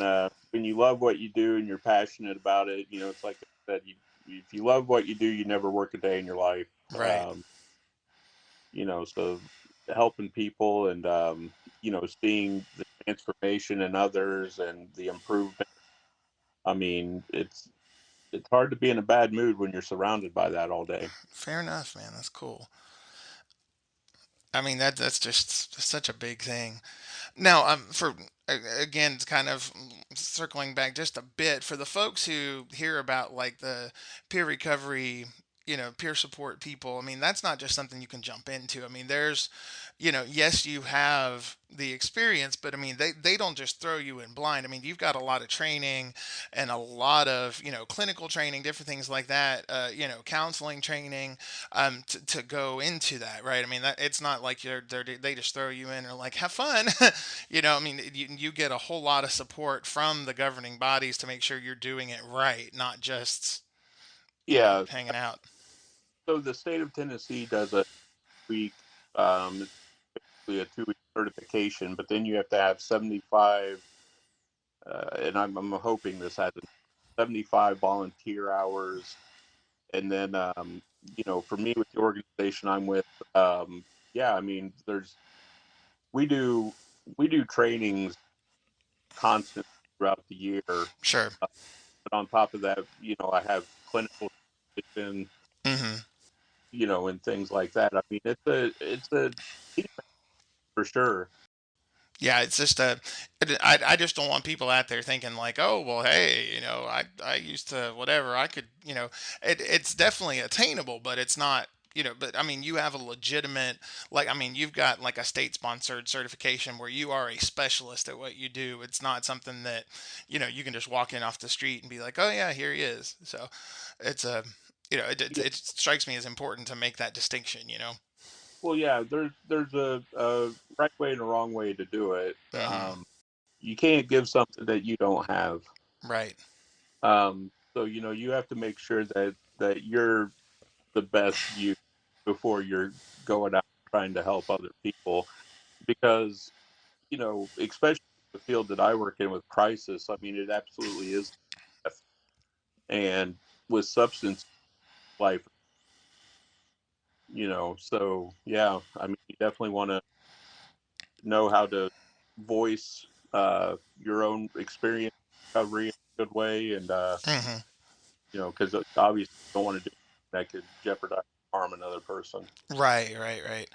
you love what you do and you're passionate about it, it's like I said, if you love what you do, you never work a day in your life. Right. So helping people and seeing the transformation in others and the improvement. I mean, it's hard to be in a bad mood when you're surrounded by that all day. Fair enough, man. That's cool. I mean, that's just such a big thing. Now, again, it's kind of circling back just a bit for the folks who hear about like the peer recovery, peer support people. I mean, that's not just something you can jump into. I mean, yes, you have the experience, but I mean, they don't just throw you in blind. I mean, you've got a lot of training and a lot of, clinical training, different things like that, counseling training, to go into that, right? I mean, it's not like they just throw you in or like, have fun. I mean, you get a whole lot of support from the governing bodies to make sure you're doing it right, not just, Yeah. hanging out. So the state of Tennessee does a week, it's basically a 2 week certification, but then you have to have 75, and I'm hoping this has 75 volunteer hours. And then, for me with the organization I'm with, yeah, I mean, we do we do trainings constantly throughout the year. Sure. But on top of that, I have clinical supervision, Hmm. and things like that. I mean, it's a team for sure. Yeah, it's just I just don't want people out there thinking like, oh well, hey, I used to whatever I could, it's definitely attainable, but it's not. But I mean, you have a legitimate, like, I mean, you've got like a state sponsored certification where you are a specialist at what you do. It's not something that, you can just walk in off the street and be like, oh yeah, here he is. So it's a, Yeah. it strikes me as important to make that distinction. Well, yeah, there's a right way and a wrong way to do it. Hmm. You can't give something that you don't have. Right. So you have to make sure that you're the best you before you're going out trying to help other people. Because especially the field that I work in with crisis, I mean, it absolutely is death. And with substance life, so yeah, I mean, you definitely want to know how to voice your own experience recovery in a good way, and Hmm. because obviously you don't want to do that could jeopardize harm another person. Right, right, right.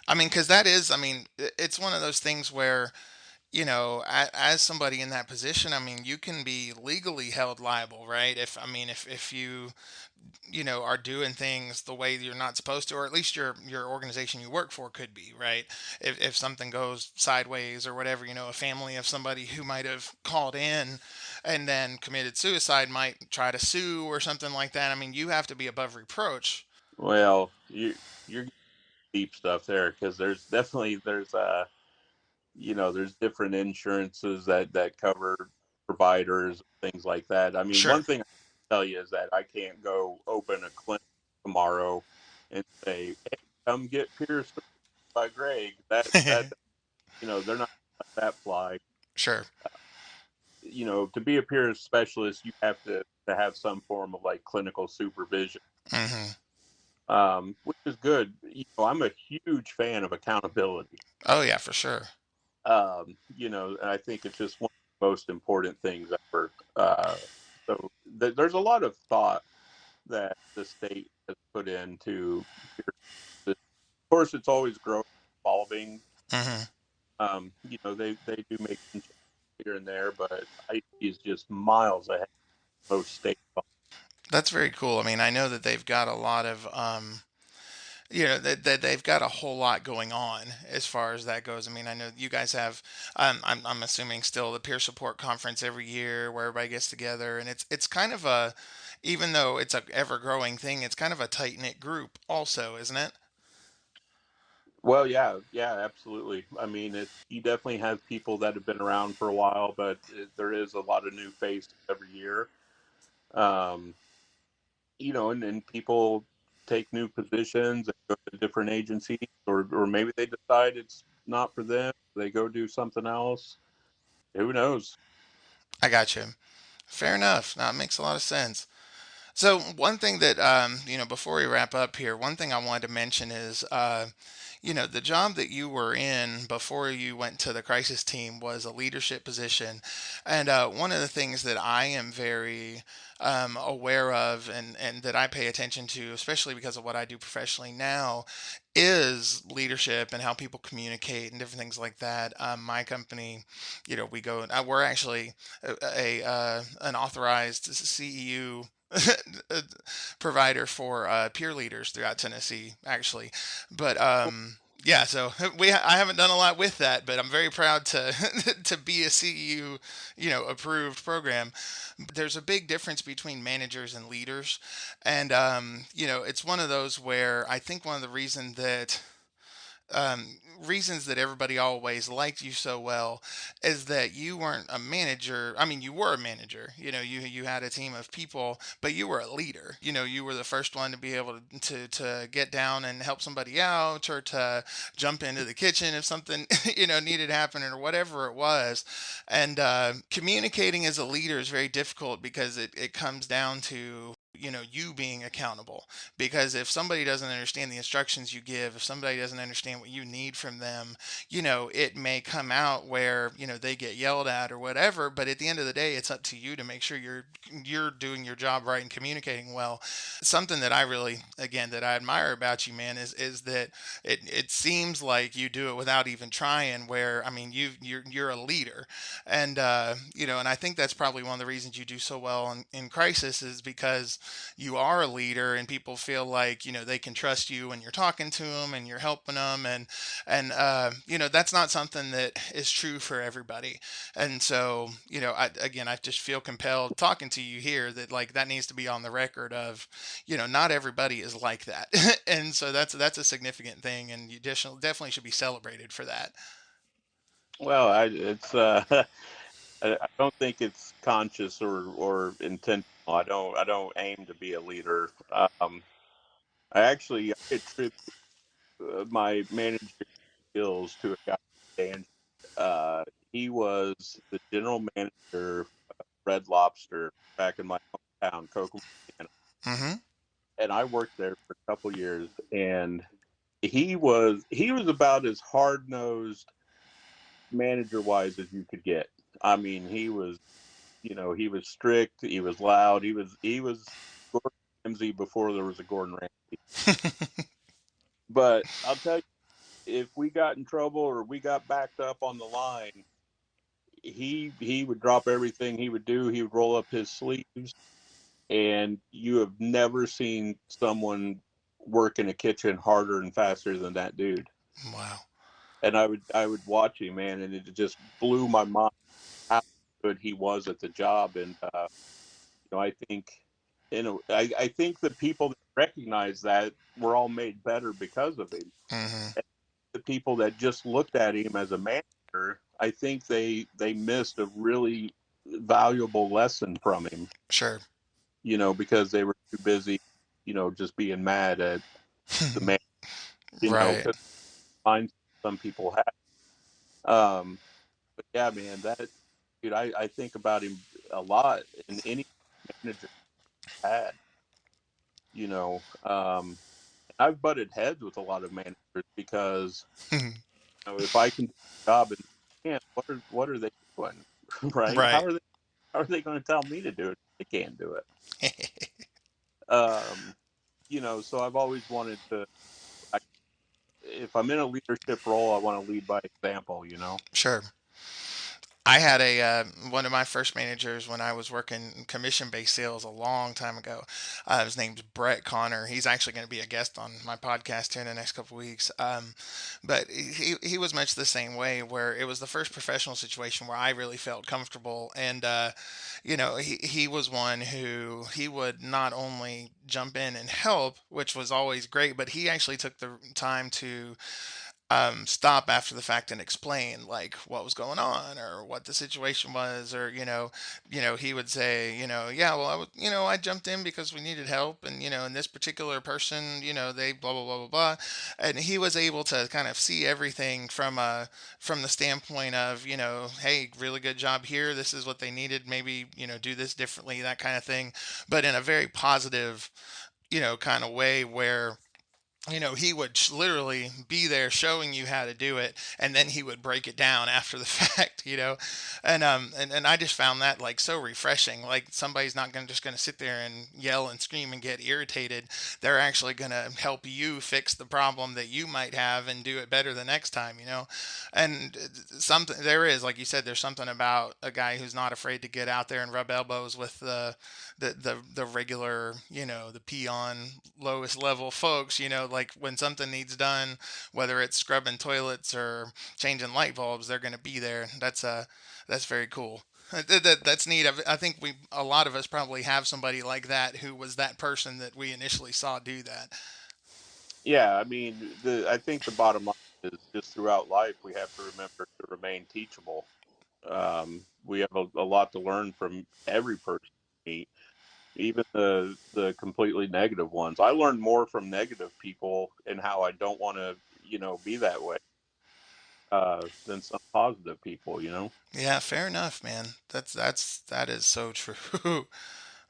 I mean, because that is, I mean, it's one of those things where, as somebody in that position, I mean, you can be legally held liable, right? If, I mean, if you, are doing things the way you're not supposed to, or at least your organization you work for could be, right? If something goes sideways or whatever, a family of somebody who might have called in and then committed suicide might try to sue or something like that. I mean, you have to be above reproach. Well, you're getting deep stuff there because there's different insurances that cover providers, things like that. I mean, Sure. one thing I can tell you is that I can't go open a clinic tomorrow and say, "Hey, come get pierced by Greg." That they're not gonna let that fly. Sure. To be a peer specialist, you have to have some form of like clinical supervision, Hmm. which is good. I'm a huge fan of accountability. Oh yeah, for sure. And I think it's just one of the most important things ever. There's a lot of thought that the state has put into peer. Of course, it's always growing, evolving. Hmm. They do make some changes here and there, but I is just miles ahead of most states. That's very cool. I mean, I know that they've got a lot of, that they've got a whole lot going on as far as that goes. I mean, I know you guys have, I'm assuming still the peer support conference every year where everybody gets together, and it's kind of a, even though it's a ever growing thing, it's kind of a tight knit group also, isn't it? Well, yeah, yeah, absolutely. I mean, you definitely have people that have been around for a while, but there is a lot of new faces every year. Um, and people take new positions and go to different agencies, or maybe they decide it's not for them. They go do something else. Who knows? I got you. Fair enough. Now it makes a lot of sense. So one thing that before we wrap up here, one thing I wanted to mention is, the job that you were in before you went to the crisis team was a leadership position, and one of the things that I am very aware of and that I pay attention to, especially because of what I do professionally now, is leadership and how people communicate and different things like that. My company, we go. We're actually an authorized CEU provider for peer leaders throughout Tennessee, actually. But yeah, so I haven't done a lot with that, but I'm very proud to to be a CEU, approved program. There's a big difference between managers and leaders, and it's one of those where I think one of the reasons that everybody always liked you so well is that you weren't a manager. I mean, you were a manager. You had a team of people, but you were a leader. You were the first one to be able to get down and help somebody out, or to jump into the kitchen if something needed happening or whatever it was. And communicating as a leader is very difficult because it comes down to you being accountable. Because if somebody doesn't understand the instructions you give, if somebody doesn't understand what you need from them, it may come out where, they get yelled at or whatever, but at the end of the day, it's up to you to make sure you're doing your job right and communicating well. Something that I really, again, that I admire about you, man, is that it seems like you do it without even trying. Where I mean, you're a leader, and and I think that's probably one of the reasons you do so well in crisis is because you are a leader, and people feel like they can trust you when you're talking to them and you're helping them, and that's not something that is true for everybody. And so, I just feel compelled talking to you here that like that needs to be on the record of, not everybody is like that. And so that's a significant thing, and you definitely should be celebrated for that. Well, it's I don't think it's conscious or intentional. I don't aim to be a leader. I attribute my managerial skills to a guy named Dan. He was the general manager of Red Lobster back in my hometown, Kokomo, Montana, Mm-hmm. and I worked there for a couple years. And he was about as hard nosed manager wise as you could get. I mean, he was strict, he was loud, he was Gordon Ramsay before there was a Gordon Ramsay. But I'll tell you, if we got in trouble or we got backed up on the line, he would drop everything he would do. He would roll up his sleeves, and you have never seen someone work in a kitchen harder and faster than that dude. Wow. And I would watch him, man, and it just blew my mind how good he was at the job. And I think, I think the people that recognize that were all made better because of him. Mm-hmm. And the people that just looked at him as a manager, I think they missed a really valuable lesson from him. Sure. Because they were too busy, just being mad at the man. Right. Because some people have. Um, but yeah, man, that dude, I think about him a lot, and any manager I had, you know, um, I've butted heads with a lot of managers because if I can do the job and they can't, what are they doing, right? How Right. are they going to tell me to do it? If they can't do it. Um, so I've always wanted to. I, if I'm in a leadership role, I want to lead by example. Sure. I had a one of my first managers when I was working commission-based sales a long time ago. His name's Brett Connor. He's actually going to be a guest on my podcast here in the next couple of weeks. But he was much the same way, where it was the first professional situation where I really felt comfortable, and he was one who he would not only jump in and help, which was always great, but he actually took the time to stop after the fact and explain like what was going on or what the situation was, or he would say, yeah, well, I jumped in because we needed help, and and this particular person, they blah blah blah blah blah, and he was able to kind of see everything from the standpoint of, hey, really good job here. This is what they needed. Maybe do this differently, that kind of thing, but in a very positive, kind of way where he would literally be there showing you how to do it, and then he would break it down after the fact, and I just found that like so refreshing. Like somebody's not going to just going to sit there and yell and scream and get irritated. They're actually going to help you fix the problem that you might have and do it better the next time, And something there is, like you said, there's something about a guy who's not afraid to get out there and rub elbows with the regular, the peon lowest level folks, like when something needs done, whether it's scrubbing toilets or changing light bulbs, they're going to be there. That's very cool. That's neat. I think a lot of us probably have somebody like that who was that person that we initially saw do that. Yeah, I mean, I think the bottom line is just throughout life we have to remember to remain teachable. We have a lot to learn from every person we meet, even the completely negative ones. I learn more from negative people and how I don't want to, be that way, than some positive people. Yeah, fair enough, man. That is so true.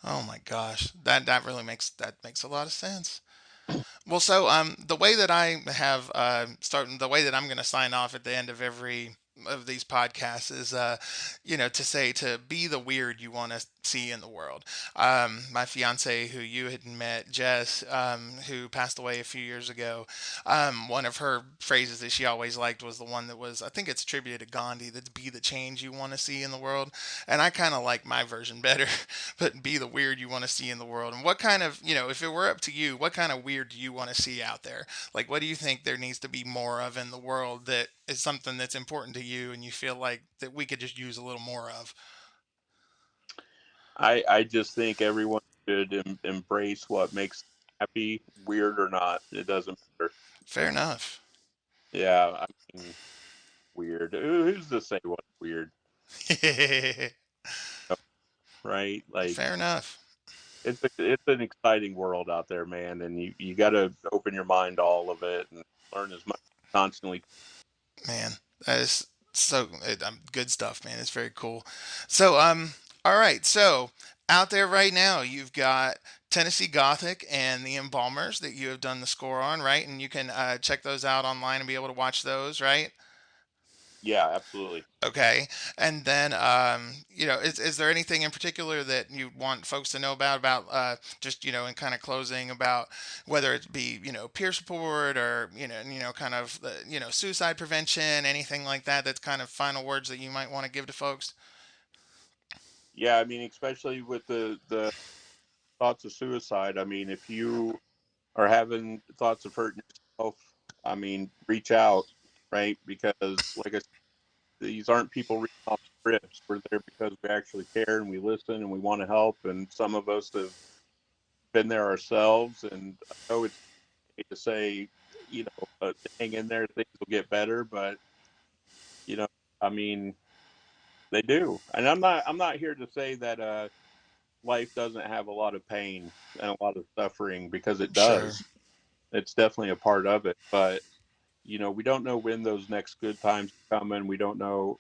Oh my gosh, that really makes a lot of sense. Well, so the way that I have starting the way that I'm going to sign off at the end of every of these podcasts is to say to be the weird you want to see in the world. My fiance, who you had met, Jess, who passed away a few years ago, one of her phrases that she always liked was the one that was, I think it's attributed to Gandhi, that's be the change you want to see in the world. And I kind of like my version better, but be the weird you want to see in the world. And what kind of, if it were up to you, what kind of weird do you want to see out there? Like, what do you think there needs to be more of in the world that is something that's important to you and you feel like that we could just use a little more of? I just think everyone should embrace what makes them happy, weird or not. It doesn't matter. Fair enough. Yeah, I mean, weird. Who's to say what's weird, right? Like Fair enough. it's an exciting world out there, man, and you got to open your mind to all of it and learn as much constantly. Man, that is good stuff, man. It's very cool. So, all right. So, out there right now, you've got Tennessee Gothic and the Embalmers that you have done the score on, right? And you can check those out online and be able to watch those, right? Yeah, absolutely. Okay. And then, is there anything in particular that you want folks to know about, just, in kind of closing about whether it be, peer support or, kind of, suicide prevention, anything like that, that's kind of final words that you might want to give to folks? Yeah, I mean, especially with the thoughts of suicide. I mean, if you are having thoughts of hurting yourself, I mean, reach out, right? Because, like I said, these aren't people reading off scripts. We're there because we actually care and we listen and we want to help. And some of us have been there ourselves. And I know it's okay to say, hang in there, things will get better. But you know, I mean, they do. And I'm not here to say that life doesn't have a lot of pain and a lot of suffering, because it Sure. does. It's definitely a part of it. But we don't know when those next good times are coming. We don't know,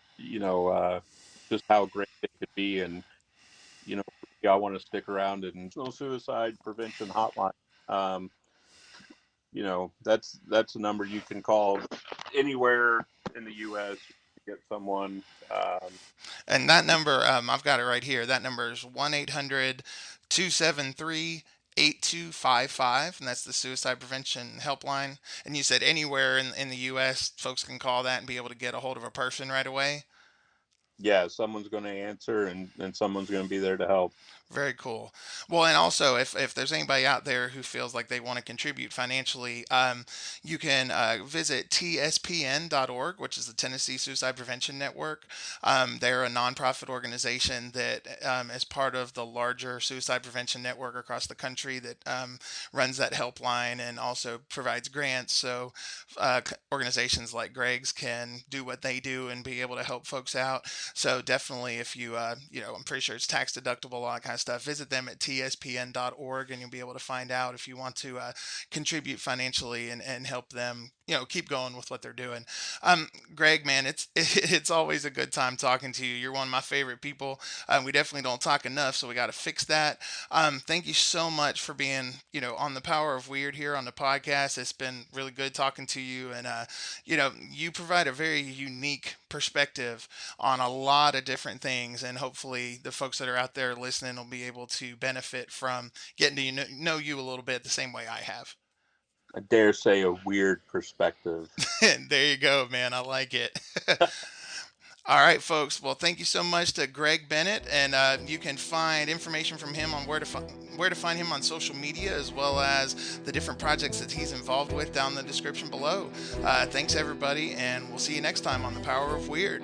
just how great they could be. And, I want to stick around. And National Suicide Prevention Hotline, that's a number you can call anywhere in the U.S. to get someone. And that number, I've got it right here. That number is 1-800-273-8255, and that's the Suicide Prevention Helpline. And you said anywhere in the U.S., folks can call that and be able to get a hold of a person right away. Yeah, someone's going to answer, and someone's going to be there to help. Very cool. Well, and also, if there's anybody out there who feels like they want to contribute financially, you can visit tspn.org, which is the Tennessee Suicide Prevention Network. They're a nonprofit organization that is part of the larger suicide prevention network across the country that runs that helpline and also provides grants. So organizations like Gregg's can do what they do and be able to help folks out. So definitely, if you, I'm pretty sure it's tax deductible, all that kind of stuff. Visit them at tspn.org, and you'll be able to find out if you want to contribute financially and help them, keep going with what they're doing. Gregg, man, it's always a good time talking to you. You're one of my favorite people. We definitely don't talk enough, so we got to fix that. Thank you so much for being, on the Power of Weird here on the podcast. It's been really good talking to you, and you provide a very unique perspective on a lot of different things, and hopefully the folks that are out there listening will be able to benefit from getting to know you a little bit the same way I have. I dare say a weird perspective. There you go, man. I like it. All right, folks. Well, thank you so much to Greg Bennett, and you can find information from him on where to find him on social media, as well as the different projects that he's involved with down in the description below. Thanks, everybody, and we'll see you next time on The Power of Weird.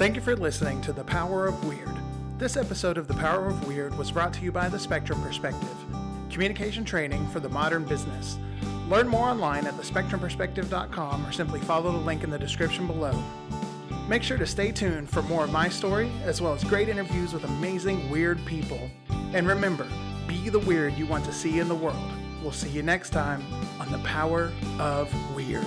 Thank you for listening to The Power of Weird. This episode of The Power of Weird was brought to you by The Spectrum Perspective, communication training for the modern business. Learn more online at thespectrumperspective.com or simply follow the link in the description below. Make sure to stay tuned for more of my story, as well as great interviews with amazing, weird people. And remember, be the weird you want to see in the world. We'll see you next time on The Power of Weird.